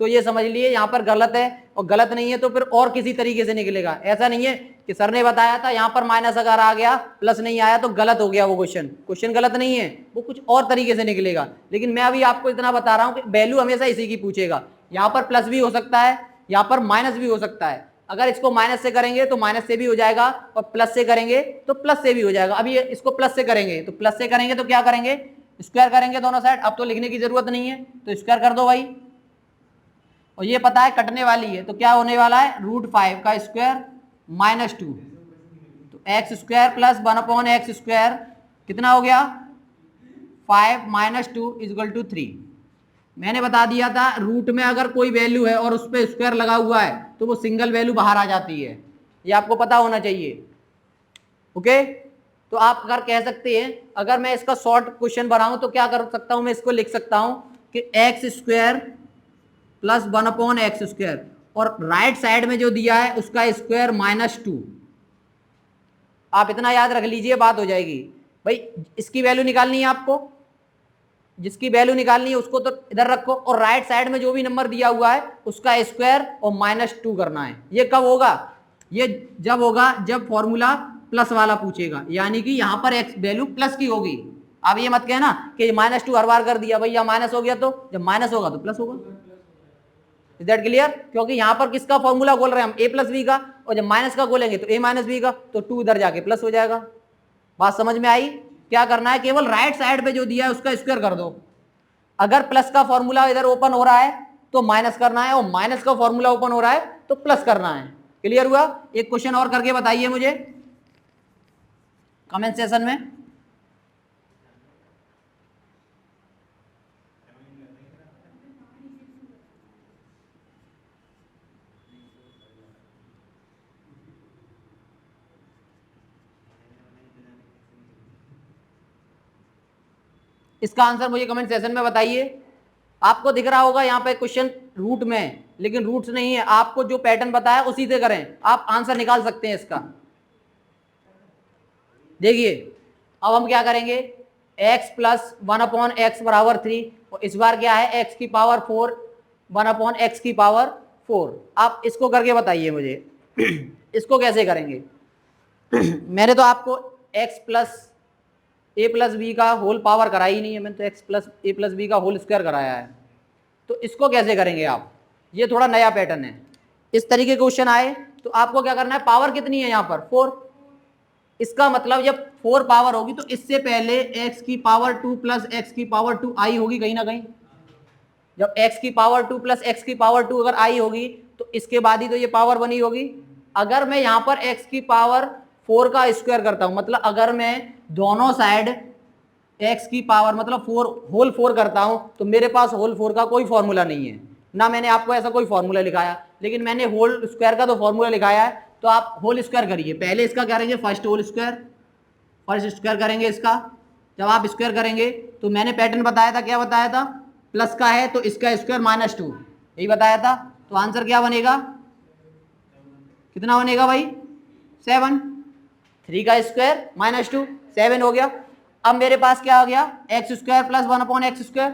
तो ये समझ लिए यहां पर गलत है, और गलत नहीं है तो फिर और किसी तरीके से निकलेगा। ऐसा नहीं है कि सर ने बताया था यहां पर माइनस अगर आ गया प्लस नहीं आया तो गलत हो गया वो क्वेश्चन गलत नहीं है, वो कुछ और तरीके से निकलेगा। लेकिन मैं अभी आपको इतना बता रहा हूं कि वैल्यू हमेशा इसी की पूछेगा, यहां पर प्लस भी हो सकता है, यहां पर माइनस भी हो सकता है। अगर इसको माइनस से करेंगे तो माइनस से भी हो जाएगा और प्लस से करेंगे तो प्लस से भी हो जाएगा। अभी इसको प्लस से करेंगे तो प्लस से करेंगे तो क्या करेंगे, स्क्वायर करेंगे दोनों साइड, अब तो लिखने की जरूरत नहीं है तो स्क्वायर कर दो भाई, और ये पता है कटने वाली है तो क्या होने वाला है √5 का स्क्वायर -2, तो x² प्लस 1/x² कितना हो गया 5 - 2 = 3। मैंने बता दिया था रूट में अगर कोई वैल्यू है और उस पर स्क्वायर लगा हुआ है तो वो सिंगल वैल्यू बाहर आ जाती है, ये आपको पता होना चाहिए। ओके, तो आप अगर कह सकते हैं, अगर मैं इसका शॉर्ट क्वेश्चन बनाऊं तो क्या कर सकता हूं, मैं इसको लिख सकता हूं कि x² प्लस 1/x² और राइट साइड में जो दिया है उसका स्क्वायर -2। आप इतना याद रख लीजिए, बात हो जाएगी। भाई इसकी वैल्यू निकालनी है आपको, जिसकी वैल्यू निकालनी है उसको तो इधर रखो, और राइट साइड में जो भी नंबर दिया हुआ है उसका स्क्वायर और -2 करना है। ये कब होगा, ये जब होगा जब फॉर्मूला प्लस वाला पूछेगा, यानी कि यहां पर एक्स वैल्यू प्लस की होगी। अब ये मत कहना कि -2 हर बार कर दिया भैया माइनस हो गया, तो जब माइनस होगा तो प्लस होगा। इज दैट क्लियर, क्योंकि यहां पर किसका फॉर्मूला बोल रहे हैं हम a + b का, और जब माइनस का बोलेंगे तो a - b का, तो 2 इधर जाके प्लस हो जाएगा। बात समझ में आई, क्या करना है केवल राइट साइड पे जो दिया है उसका स्क्वायर कर दो। अगर प्लस का फॉर्मूला इधर ओपन हो रहा है तो माइनस करना है, और माइनस का फॉर्मूला ओपन हो रहा है तो प्लस करना है। क्लियर हुआ, एक क्वेश्चन और करके बताइए मुझे कमेंट सेशन में। इसका आंसर मुझे कमेंट सेशन में बताइए। आपको दिख रहा होगा यहाँ पे क्वेश्चन रूट में है, लेकिन रूट्स नहीं है, आपको जो पैटर्न बताया उसी से करें, आप आंसर निकाल सकते हैं इसका। देखिए अब हम क्या करेंगे, x प्लस 1/x बराबर 3, और इस बार क्या है x की पावर 4 1/x की पावर 4। आप इसको करके बताइए मुझे इसको कैसे करेंगे। मैंने तो आपको x प्लस a+b का होल पावर कराई ही नहीं है, मैंने तो x प्लस a+b का होल स्क्वायर कराया है। तो इसको कैसे करेंगे आप, ये थोड़ा नया पैटर्न है। इस तरीके के क्वेश्चन आए तो आपको क्या करना है, पावर कितनी है यहाँ पर 4, इसका मतलब जब 4 पावर होगी तो इससे पहले x की पावर 2 प्लस x की पावर 2 आई होगी कहीं ना कहीं। जब x की पावर 2 प्लस x की पावर 2 अगर आई होगी तो इसके बाद ही तो ये पावर बनी होगी। अगर मैं यहाँ पर x की पावर 4 का स्क्वायर करता हूँ, मतलब अगर मैं दोनों साइड x की पावर मतलब 4 होल 4 करता हूँ, तो मेरे पास होल 4 का कोई फॉर्मूला नहीं है ना, मैंने आपको ऐसा कोई फॉर्मूला लिखाया, लेकिन मैंने होल स्क्वायर का तो फॉर्मूला लिखाया है। तो आप होल स्क्वायर करिए, पहले इसका करेंगे first whole square, first square करेंगे इसका। जब आप स्क्वायर करेंगे तो मैंने पैटर्न बताया था, क्या बताया था, प्लस का है तो इसका स्क्वायर -2, यही बताया था। तो आंसर क्या बनेगा, कितना बनेगा भाई 7, 3 का स्क्वायर -2 7 हो गया। अब मेरे पास क्या आ गया x² प्लस 1/x²,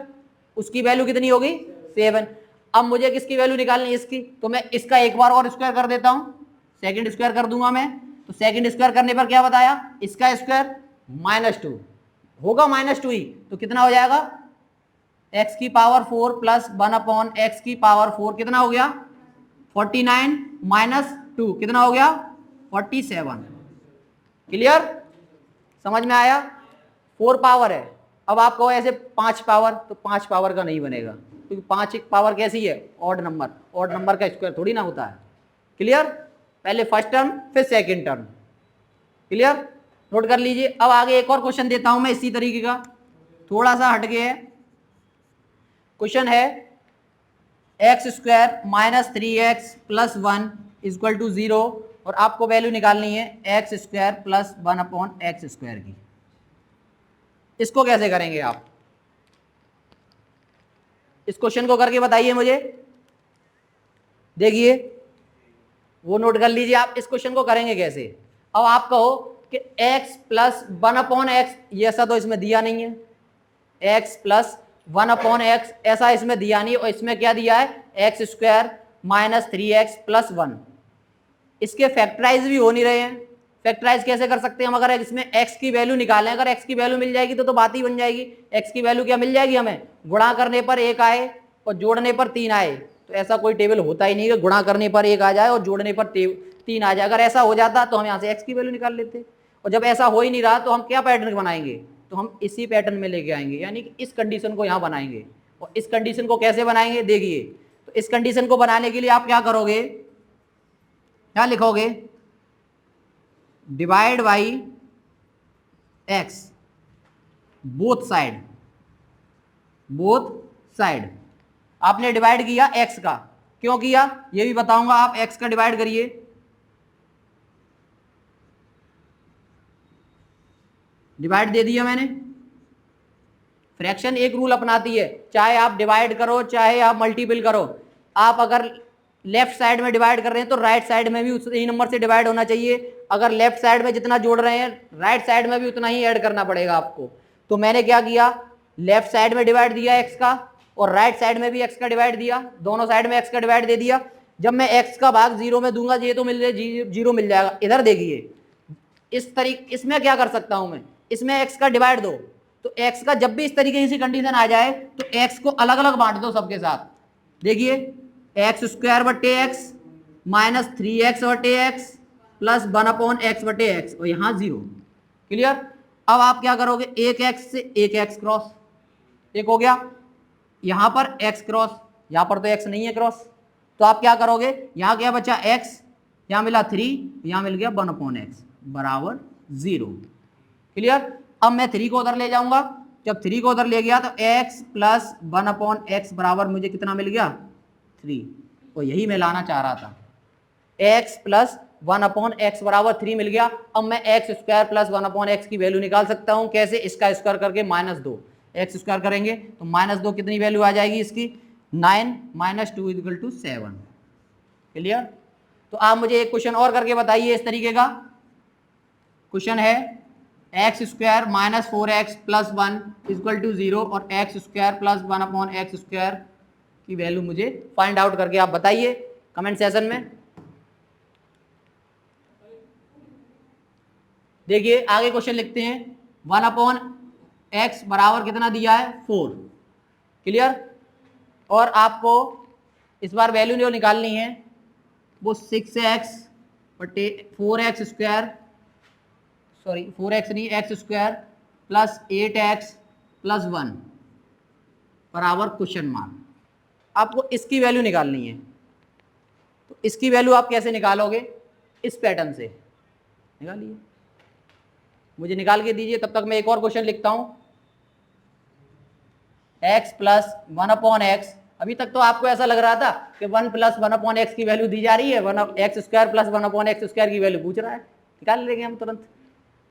उसकी वैल्यू कितनी होगी 7। अब मुझे किसकी वैल्यू निकालनी है, इसकी, तो मैं इसका एक बार और स्क्वायर कर देता हूं, सेकंड स्क्वायर कर दूंगा मैं। तो सेकंड स्क्वायर करने पर क्या बताया, इसका स्क्वायर -2 होगा, -2 ही, तो कितना हो जाएगा x की पावर 4 प्लस 1/x की पावर 4 कितना हो गया 49 - 2 कितना हो गया 47। क्लियर, समझ में आया? 4 पावर है। अब आप कहो ऐसे 5 पावर, तो 5 पावर का नहीं बनेगा, क्योंकि 5 एक पावर कैसी है? ऑड नंबर, ऑड नंबर का स्क्वायर थोड़ी ना होता है। क्लियर? पहले फर्स्ट टर्म फिर सेकंड टर्म। क्लियर? नोट कर लीजिए। अब आगे एक और क्वेश्चन देता हूं मैं इसी तरीके का, थोड़ा सा हट गया है। क्वेश्चन है x square minus 3x plus 1 equal to 0, और आपको वैल्यू निकालनी है x square plus 1 upon x square की। इसको कैसे करेंगे आप? इस क्वेश्चन को करके बताइए मुझे। देखिए, वो नोट कर लीजिए आप, इस क्वेश्चन को करेंगे कैसे। अब आप कहो कि x प्लस 1 अपॉन एक्स, ये ऐसा तो इसमें दिया नहीं है, x प्लस 1 अपॉन एक्स ऐसा इसमें दिया नहीं, और इसमें क्या दिया है? X square minus 3x plus 1। इसके फैक्टराइज भी हो नहीं रहे हैं। फैक्टराइज कैसे कर सकते हैं हम? अगर इसमें x की वैल्यू निकालें, अगर x की वैल्यू मिल जाएगी तो बात ही बन जाएगी। x की वैल्यू क्या मिल जाएगी हमें? गुणा करने पर 1 आए और जोड़ने पर 3 आए। तो ऐसा कोई टेबल होता ही नहीं है गुणा करने पर 1 आ जाए और जोड़ने पर 3 आ जाए। अगर ऐसा हो जाता तो हम यहाँ से x की वैल्यू निकाल लेते, और जब ऐसा हो ही नहीं रहा तो हम क्या पैटर्न बनाएंगे? तो हम इसी पैटर्न में लेके आएंगे, यानी कि इस कंडीशन को यहाँ बनाएंगे। और इस कंडीशन को कैसे बनाएंगे? देखिए, तो इस कंडीशन को बनाने के लिए आप क्या करोगे? क्या लिखोगे? Divide by x both side, both side. आपने डिवाइड किया एक्स का, क्यों किया ये भी बताऊंगा। आप एक्स का डिवाइड करिए, डिवाइड दे दिया मैंने। फ्रैक्शन एक रूल अपनाती है, चाहे आप डिवाइड करो चाहे आप मल्टीपल करो। आप अगर लेफ्ट साइड में डिवाइड कर रहे हैं तो राइट साइड में भी उसी नंबर से डिवाइड होना चाहिए। अगर लेफ्ट साइड में जितना जोड़ रहे हैं राइट साइड में भी उतना ही ऐड करना पड़ेगा आपको। तो मैंने क्या किया? लेफ्ट साइड में डिवाइड दिया एक्स का, और राइट साइड में भी एक्स का डिवाइड दिया, दोनों साइड में एक्स का डिवाइड दे दिया। जब मैं एक्स का भाग 0 में दूंगा ये तो मिल जाए 0 मिल जाएगा। इधर देखिए, इस तरीके इसमें क्या कर सकता हूं मैं? इसमें एक्स का डिवाइड दो, तो एक्स का जब भी इस तरीके की कंडीशन आ जाए तो एक्स को अलग अलग बांट दो सबके साथ। देखिए, एक्स स्क्वायर बटे एक्स माइनस 3x बटे एक्स प्लस 1 अपॉन एक्स बटे एक्स, और यहाँ 0। क्लियर? अब आप क्या करोगे? एक एक्स से एक एक्स क्रॉस, एक हो गया। यहां पर एक्स क्रॉस, यहां पर तो एक्स नहीं है क्रॉस, तो आप क्या करोगे? यहां क्या बचा? एक्स, यहां मिला 3, यहां मिल गया 1 अपॉन एक्स बराबर 0। क्लियर? अब मैं 3 को उधर ले जाऊंगा, जब 3 को उधर ले गया तो x प्लस 1 अपॉन एक्स बराबर मुझे कितना मिल गया? 3। और यही मैं लाना चाह रहा था, x प्लस 1 अपॉन एक्स बराबर 3 मिल गया। अब मैं x square plus 1 upon x की वैल्यू निकाल सकता हूं। कैसे? इसका स्क्वायर करके -2, एक्स स्क्वायर करेंगे तो -2 कितनी वैल्यू आ जाएगी इसकी? 9 माइनस 2 इक्वल टू 7। क्लियर? तो आप मुझे एक क्वेश्चन और करके बताइए इस तरीके का। क्वेश्चन है x square minus 4x plus 1 equal to 0, और x square plus 1 upon x square की वैल्यू मुझे फाइंड आउट करके आप बताइए कमेंट सेशन में। देखिए, आगे क्वेश्चन लिखते हैं। 1 अपॉन एक्स बराबर कितना दिया है? 4। क्लियर? और आपको इस बार वैल्यू जो निकालनी है वो 6x बटे 4x स्क्वायर, सॉरी 4x नहीं, x square plus 8x plus 1 बराबर क्वेश्चन मार्क। आपको इसकी वैल्यू निकालनी है। तो इसकी वैल्यू आप कैसे निकालोगे? इस पैटर्न से निकालिए, मुझे निकाल के दीजिए, तब तक मैं एक और क्वेश्चन लिखता हूं। x प्लस 1 अपॉन एक्स, अभी तक तो आपको ऐसा लग रहा था कि 1 प्लस 1 अपॉन एक्स की वैल्यू दी जा रही है, 1 x square plus 1 upon x square की वैल्यू पूछ रहा है। निकाल लेंगे हम तुरंत।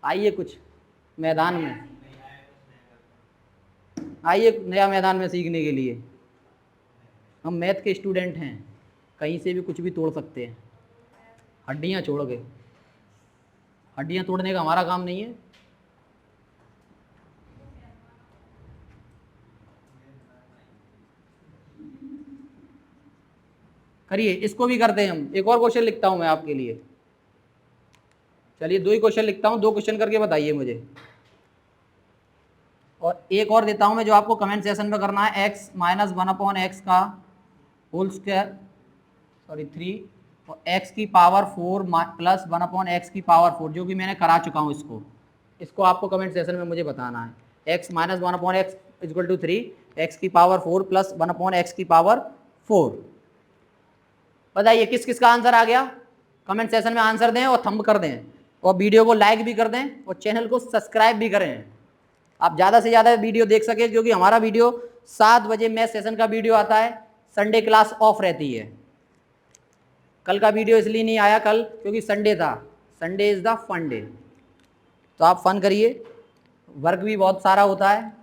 आइए कुछ मैदान में, आइए नया मैदान में सीखने के लिए। हम मैथ के स्टूडेंट हैं, कहीं से भी कुछ भी तोड़ सकते हैं, हड्डियां छोड़ के। हड्डियां तोड़ने का हमारा काम नहीं है। करिए, इसको भी करते हैं हम। एक और क्वेश्चन लिखता हूं मैं आपके लिए। चलिए 2 ही क्वेश्चन लिखता हूं, 2 क्वेश्चन करके बताइए मुझे। और एक और देता हूं मैं जो आपको कमेंट सेशन में करना है। x माइनस 1 अपॉन एक्स का होल स्क्वायर, सॉरी 3, और x की पावर 4 प्लस 1 अपॉन एक्स की पावर 4, जो कि मैंने करा चुका हूं इसको। इसको आपको कमेंट सेशन में मुझे बताना है। x minus 1/x equal to 3, x की पावर 4 प्लस 1/x की पावर 4। बताइए किस किस का आंसर आ गया? कमेंट सेशन में आंसर दें और थंब कर दें और वीडियो को लाइक भी कर दें और चैनल को सब्सक्राइब भी करें, आप ज़्यादा से ज़्यादा वीडियो देख सके, क्योंकि हमारा वीडियो 7 बजे मैथ सेशन का वीडियो आता है, संडे क्लास ऑफ रहती है। कल का वीडियो इसलिए नहीं आया कल क्योंकि संडे था, Sunday is the fun day. तो आप फन करिए, वर्क भी बहुत सारा होता है,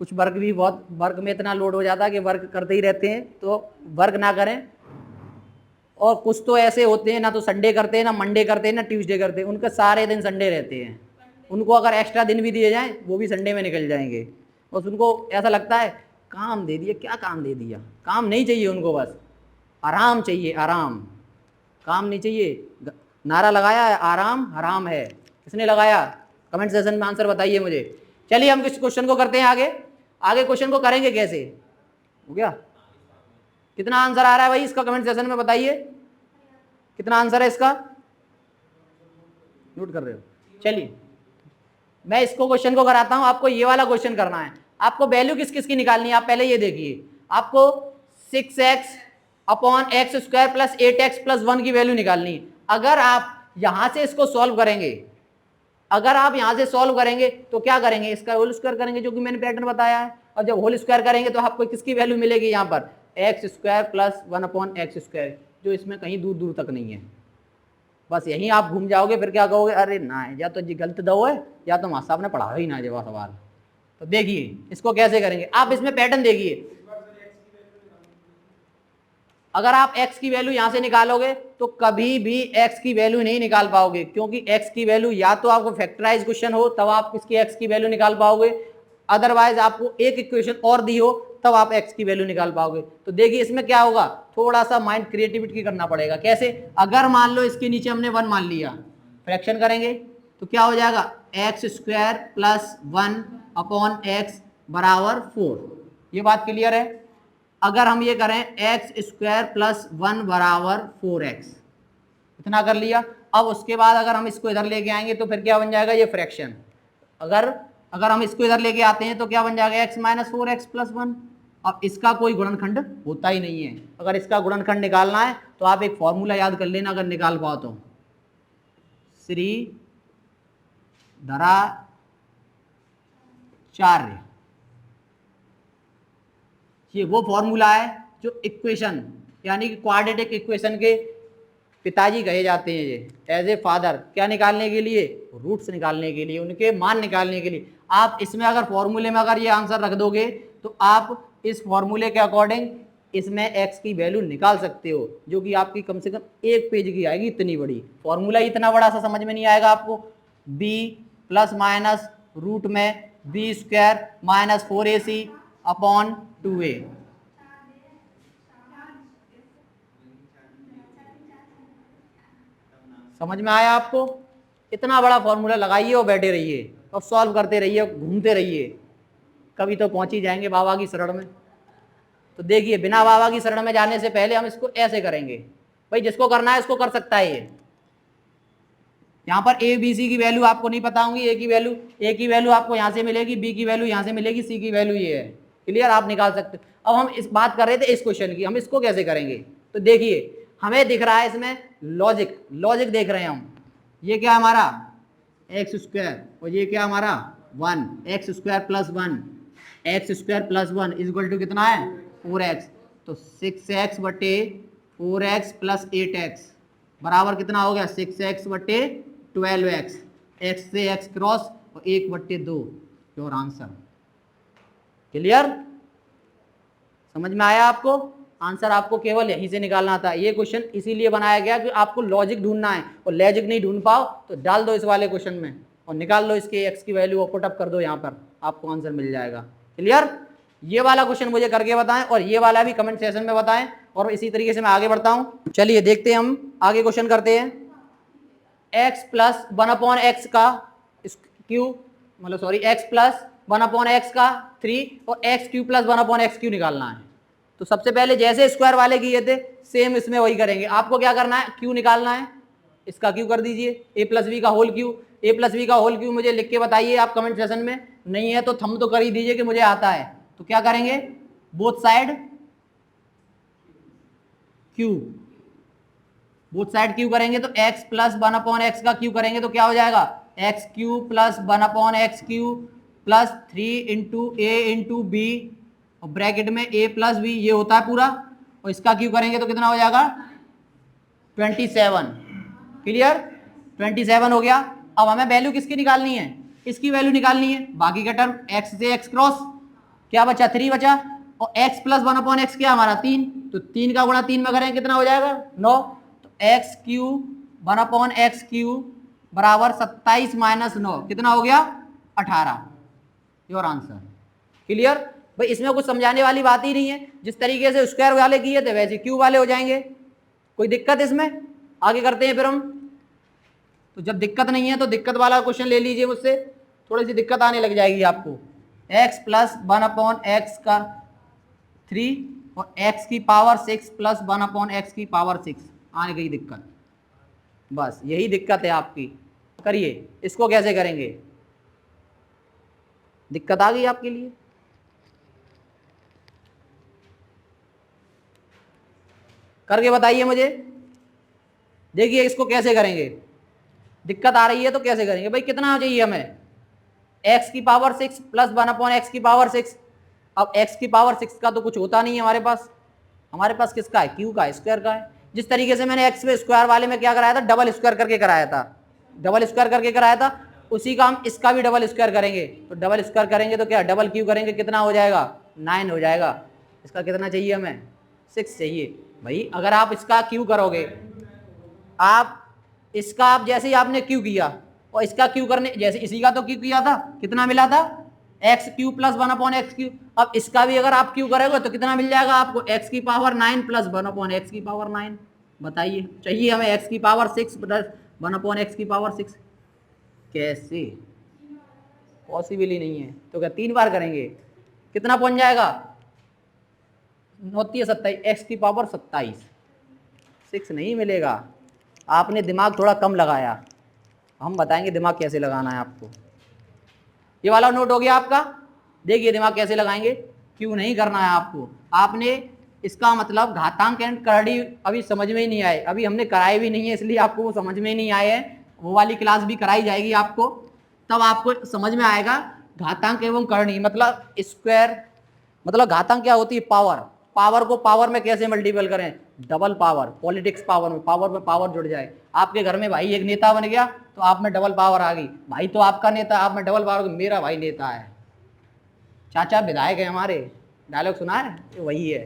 कुछ वर्क में इतना लोड हो जाता है कि वर्क करते ही रहते हैं, तो वर्क ना करें। और कुछ तो ऐसे होते हैं ना तो संडे करते हैं, ना मंडे करते हैं, ना ट्यूसडे करते हैं, उनके सारे दिन संडे रहते हैं। उनको अगर एक्स्ट्रा दिन भी दिए जाएं वो भी संडे में निकल जाएंगे। बस उनको ऐसा लगता है काम दे दिया, क्या काम दे दिया, काम नहीं चाहिए उनको, बस आराम चाहिए, आराम, काम नहीं चाहिए। नारा लगाया है आराम हराम है, किसने लगाया? कमेंट सेशन में आंसर बताइए मुझे। चलिए हम किस क्वेश्चन को करते हैं आगे। आगे क्वेश्चन को करेंगे कैसे, हो गया? कितना आंसर आ रहा है भाई इसका कमेंट सेशन में बताइए, कितना आंसर है इसका? नोट कर रहे हो? चलिए मैं इसको क्वेश्चन को कराता हूं। आपको ये वाला क्वेश्चन करना है, आपको वैल्यू किस किस की निकालनी है। आप पहले ये देखिए, आपको 6x/x² प्लस 8x+1 की वैल्यू निकालनी है। अगर आप यहां से इसको सॉल्व करेंगे, अगर आप यहां से सॉल्व करेंगे तो क्या करेंगे, इसका होल स्क्वायर करेंगे जो कि मैंने पैटर्न बताया है। और जब होल स्क्वायर करेंगे तो आपको किसकी वैल्यू मिलेगी यहाँ पर? x² प्लस 1/x², जो इसमें कहीं दूर दूर तक नहीं है। बस यहीं आप घूम जाओगे, फिर क्या कहोगे, अरे ना या तो जी गलत दो है या तो मास्टर साहब ने पढ़ा ही ना जवाब सवाल। तो देखिए इसको कैसे करेंगे, आप इसमें पैटर्न देखिए। अगर आप x की वैल्यू यहां से निकालोगे तो कभी भी x की वैल्यू नहीं निकाल पाओगे, क्योंकि x की वैल्यू या तो आपको फैक्टराइज क्वेश्चन हो तब आप इसकी x की वैल्यू निकाल पाओगे, अदरवाइज आपको एक इक्वेशन और दी हो तब आप x की वैल्यू निकाल पाओगे। तो देखिए इसमें क्या होगा, थोड़ा सा माइंड क्रिएटिविटी करना पड़ेगा। कैसे? अगर मान लो इसके नीचे हमने 1 मान लिया, फ्रैक्शन करेंगे तो क्या हो जाएगा, x² प्लस 1/x बराबर 4। ये बात क्लियर है? अगर हम ये करें x² प्लस 1 बराबर 4x, इतना कर लिया। अब उसके बाद अगर हम इसको इधर लेके आएंगे तो फिर क्या बन जाएगा, ये फ्रैक्शन। अगर हम इसको इधर लेके आते हैं तो क्या बन जाएगा, x माइनस 4x प्लस 1। अब इसका कोई गुणनखंड होता ही नहीं है। अगर इसका गुणनखंड निकालना है तो आप एक फॉर्मूला याद कर लेना, अगर निकाल पाओ तो, श्रीधराचार्य, ये वो फॉर्मूला है जो इक्वेशन यानी कि क्वाड्रेटिक इक्वेशन के पिताजी कहे जाते हैं, ये एज ए फादर, क्या निकालने के लिए, रूट्स निकालने के लिए, उनके मान निकालने के लिए। आप इसमें अगर फॉर्मूले में अगर ये आंसर रख दोगे तो आप इस फॉर्मूले के अकॉर्डिंग इसमें x की वैल्यू निकाल सकते हो, जो कि आपकी कम से कम 1 पेज की आएगी, इतनी बड़ी। फॉर्मूला इतना बड़ा सा समझ में नहीं आएगा आपको। b प्लस माइनस रूट में b² माइनस 4ac/2a, समझ में आया आपको? इतना बड़ा फॉर्मूला लगाइए और बैठे रहिए और सॉल्व करते रहिए, घूमते रहिए, कभी तो पहुंच ही जाएंगे बाबा की शरण में। तो देखिए बिना बाबा की शरण में जाने से पहले हम इसको ऐसे करेंगे। भाई जिसको करना है इसको कर सकता है। ये यहाँ पर ए बी सी की वैल्यू आपको नहीं पता होंगी, ए की वैल्यू आपको यहाँ से मिलेगी, बी की वैल्यू यहाँ से मिलेगी, सी की वैल्यू ये है। क्लियर? आप निकाल सकते। अब हम इस बात कर रहे थे इस क्वेश्चन की, हम इसको कैसे करेंगे। तो देखिए हमें दिख रहा है इसमें लॉजिक देख रहे हैं हम। ये क्या हमारा x² और ये क्या हमारा 1, x² प्लस 1 इक्वल टू कितना है 4x। तो 6x बटे 4x प्लस 8x बराबर कितना हो गया, 6x बटे 12x, x से x क्रॉस और 1/2, योर आंसर। क्लियर? समझ में आया आपको? आंसर आपको केवल यहीं से निकालना था। ये क्वेश्चन इसीलिए बनाया गया कि आपको लॉजिक ढूंढना है, और लॉजिक नहीं ढूंढ पाओ तो डाल दो इस वाले क्वेश्चन में और निकाल लो इसके x की वैल्यू, पुट अप कर दो यहाँ पर, आपको आंसर मिल जाएगा। क्लियर? ये वाला क्वेश्चन मुझे करके बताएं और ये वाला भी कमेंट सेशन में बताएं, और इसी तरीके से मैं आगे बढ़ता हूं। चलिए देखते हैं, हम आगे क्वेश्चन करते हैं। x प्लस 1/x का क्यू, मतलब सॉरी x प्लस 1/x का 3 और x³ प्लस 1/x³ निकालना है। तो सबसे पहले जैसे स्क्वायर वाले किए थे सेम इसमें वही करेंगे। आपको क्या करना है, क्यू निकालना है, इसका क्यू कर दीजिए, a प्लस बी का होल क्यू, ए प्लस बी का होल क्यूब मुझे लिख के बताइए आप कमेंट सेशन में, नहीं है तो थंब तो कर ही दीजिए कि मुझे आता है। तो क्या करेंगे, both side cube, both side cube करेंगे तो x प्लस 1/x का क्यूब करेंगे तो क्या हो जाएगा, x cube plus 1/x cube plus 3 into A into B और ब्रैकेट में a प्लस बी, ये होता है पूरा, और इसका क्यूब करेंगे तो कितना हो जाएगा 27। क्लियर, 27 हो गया। अब हमें वैल्यू किसकी निकालनी है, इसकी वैल्यू निकालनी है। बाकी का टर्म x से x क्रॉस, क्या बचा 3 बचा, और x प्लस 1/x क्या हमारा 3, तो 3 का गुणा 3 में करें कितना हो जाएगा 9, तो x क्यूब 1/x क्यूब बराबर 27 माइनस 9 कितना हो गया 18, योर आंसर। क्लियर भाई, इसमें कुछ समझाने वाली बात ही नहीं है, जिस तरीके से स्क्वायर वाले किए थे वैसे क्यूब वाले हो जाएंगे, कोई दिक्कत इसमें। आगे करते हैं फिर हम, तो जब दिक्कत नहीं है तो दिक्कत वाला क्वेश्चन ले लीजिए मुझसे, थोड़ी सी दिक्कत आने लग जाएगी आपको। x प्लस 1/x का 3 और x की पावर 6 प्लस 1/x की पावर 6, आने गई दिक्कत, बस यही दिक्कत है आपकी। करिए इसको कैसे करेंगे, दिक्कत आ गई आपके लिए। करके बताइए मुझे, देखिए इसको कैसे करेंगे, दिक्कत आ रही है तो कैसे करेंगे भाई, कितना चाहिए हमें x की पावर 6 प्लस 1/x की पावर 6। अब x की पावर 6 का तो कुछ होता नहीं है हमारे पास किसका है, q का, स्क्वायर का है। जिस तरीके से मैंने x पे स्क्वायर वाले में क्या कराया था, डबल स्क्वायर करके कराया था, डबल स्क्वायर करके कराया था, उसी का हम इसका भी डबल स्क्वायर करेंगे। तो डबल स्क्वायर करेंगे तो क्या डबल क्यू करेंगे कितना हो जाएगा 9 हो जाएगा। इसका कितना चाहिए हमें 6 चाहिए भाई। अगर आप इसका क्यू करोगे, आप इसका आप जैसे ही आपने क्यू किया और इसका क्यू करने जैसे इसी का तो क्यू किया था, कितना मिला था x Q plus 1/x Q. अब इसका भी अगर आप क्यू करोगे तो कितना मिल जाएगा आपको, x की पावर 9 प्लस 1/x की पावर 9। बताइए चाहिए हमें x की पावर 6 प्लस 1/x की पावर 6, कैसे, पॉसिबल ही नहीं है। तो क्या 3 बार करेंगे कितना पहुंच जाएगा 9 27, x की पावर 27, 6 नहीं मिलेगा। आपने दिमाग थोड़ा कम लगाया, हम बताएंगे दिमाग कैसे लगाना है आपको। ये वाला नोट हो गया आपका, देखिए दिमाग कैसे लगाएंगे, क्यों नहीं करना है आपको। आपने इसका मतलब घातांक एंड करड़ी अभी समझ में ही नहीं आए, अभी हमने कराए भी नहीं है, इसलिए आपको वो समझ में नहीं आए हैं। वो वाली क्लास भी कराई जाएगी आपको, तब आपको समझ में आएगा घातांक एवं करणी मतलब स्क्वायर, मतलब घातांक क्या होती है, पावर, पावर को पावर में कैसे मल्टीपल करें, डबल पावर, पॉलिटिक्स पावर में पावर जुड़ जाए। आपके घर में भाई एक नेता बन गया तो आप में डबल पावर आ गई, भाई तो आपका नेता, आप में डबल पावर, मेरा भाई नेता है, चाचा विधायक है हमारे, डायलॉग सुना है, ये वही है।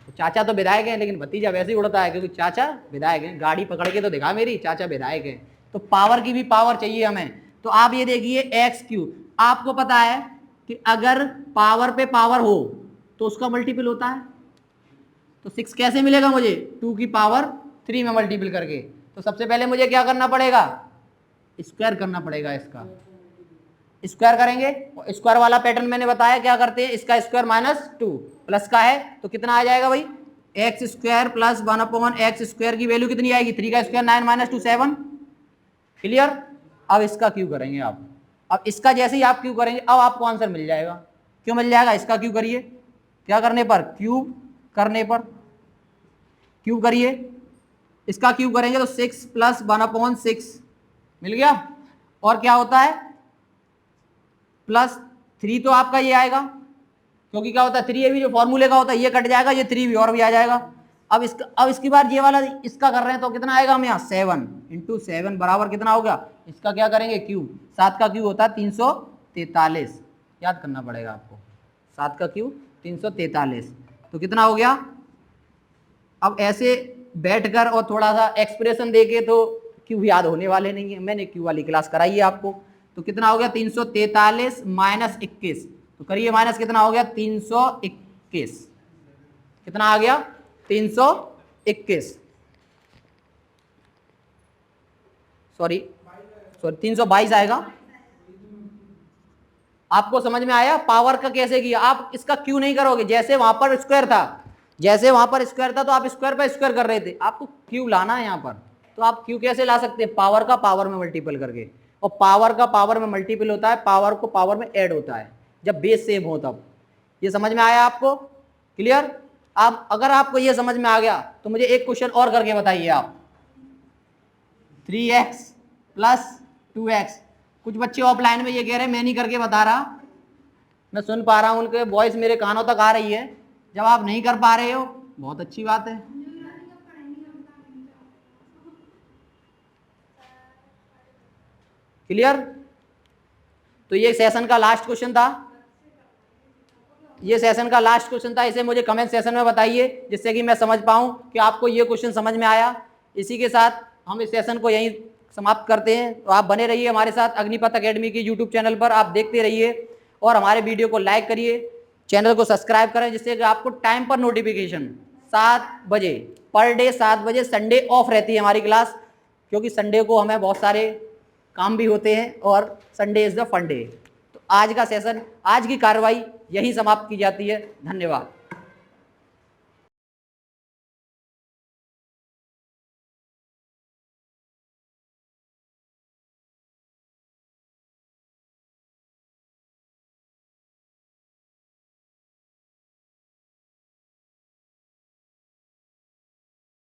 तो चाचा तो विधायक है लेकिन भतीजा वैसे ही उड़ता है क्योंकि चाचा विधायक है, गाड़ी पकड़ के तो दिखा मेरी, चाचा विधायक है। तो पावर की भी पावर चाहिए हमें। तो आप ये देखिए एक्स क्यू, आपको पता है कि अगर पावर पे पावर हो तो उसका मल्टीपल होता है, तो 6 कैसे मिलेगा मुझे, 2 की पावर 3 में मल्टीपल करके। तो सबसे पहले मुझे क्या करना पड़ेगा, स्क्वायर करना पड़ेगा, इसका स्क्वायर करेंगे। स्क्वायर वाला पैटर्न मैंने बताया क्या करते हैं, इसका स्क्वायर माइनस 2 प्लस का है तो कितना आ जाएगा भाई, x square plus 1/x square की वैल्यू कितनी आएगी, 3 का स्क्वायर 9 माइनस 2 7। क्लियर। अब इसका क्यू करेंगे आप, अब इसका जैसे ही आप क्यू करेंगे अब आपको आंसर मिल जाएगा। क्यों मिल जाएगा, इसका क्यू करिए, क्या करने पर, क्यूब करने पर, क्यूब करिए, इसका क्यूब करेंगे तो 6 प्लस 1/6 मिल गया। और क्या होता है प्लस 3, तो आपका ये आएगा क्योंकि क्या होता है 3 ये भी जो फॉर्मूले का होता है ये कट जाएगा, ये 3 भी और भी आ जाएगा। अब इसकी बार ये वाला इसका कर रहे हैं तो कितना आएगा हम यहाँ 7 × 7 बराबर कितना हो गया, इसका क्या करेंगे क्यूब, 7 का क्यूब होता है 343, याद करना पड़ेगा आपको, 7 का क्यूब 343, तो कितना हो गया। अब ऐसे बैठकर और थोड़ा सा एक्सप्रेशन देके तो क्यू याद होने वाले नहीं है, मैंने क्यू वाली क्लास कराई है आपको। तो कितना हो गया 343 माइनस 21, तो करिए माइनस कितना हो गया 321, कितना आ गया 321, सॉरी 322 आएगा। आपको समझ में आया पावर का कैसे किया। आप इसका क्यू नहीं करोगे, जैसे वहां पर स्क्वायर था, जैसे वहां पर स्क्वायर था तो आप स्क्वायर पर स्क्वायर कर रहे थे, आपको क्यू लाना है यहाँ पर। तो आप क्यू कैसे ला सकते हैं, पावर का पावर में मल्टीपल करके। और पावर का पावर में मल्टीपल होता है, पावर को पावर में ऐड होता है जब बेस सेम हो तब। ये समझ में आया आपको? क्लियर? आप अगर आपको ये समझ में आ गया तो मुझे एक क्वेश्चन और करके बताइए आप। 3x प्लस 2x, कुछ बच्चे ऑफलाइन में ये कह रहे हैं मैं नहीं करके बता रहा, मैं सुन पा रहा हूं, उनके वॉइस मेरे कानों तक आ रही है। जब आप नहीं कर पा रहे हो बहुत अच्छी बात है। क्लियर? तो ये सेशन का लास्ट क्वेश्चन था, ये सेशन का लास्ट क्वेश्चन था। इसे मुझे कमेंट सेशन में बताइए जिससे कि मैं समझ पाऊं कि आपको ये क्वेश्चन समझ में आया। इसी के साथ हम इस सेशन को यहीं समाप्त करते हैं। तो आप बने रहिए हमारे साथ अग्निपथ एकेडमी की यूट्यूब चैनल पर, आप देखते रहिए और हमारे वीडियो को लाइक करिए, चैनल को सब्सक्राइब करें जिससे कि आपको टाइम पर नोटिफिकेशन 7 बजे पर डे, 7 बजे संडे ऑफ रहती है हमारी क्लास, क्योंकि संडे को हमें बहुत सारे काम भी होते हैं और Sunday is the fun day. तो आज का सेशन, आज की कार्रवाई यही समाप्त की जाती है। धन्यवाद।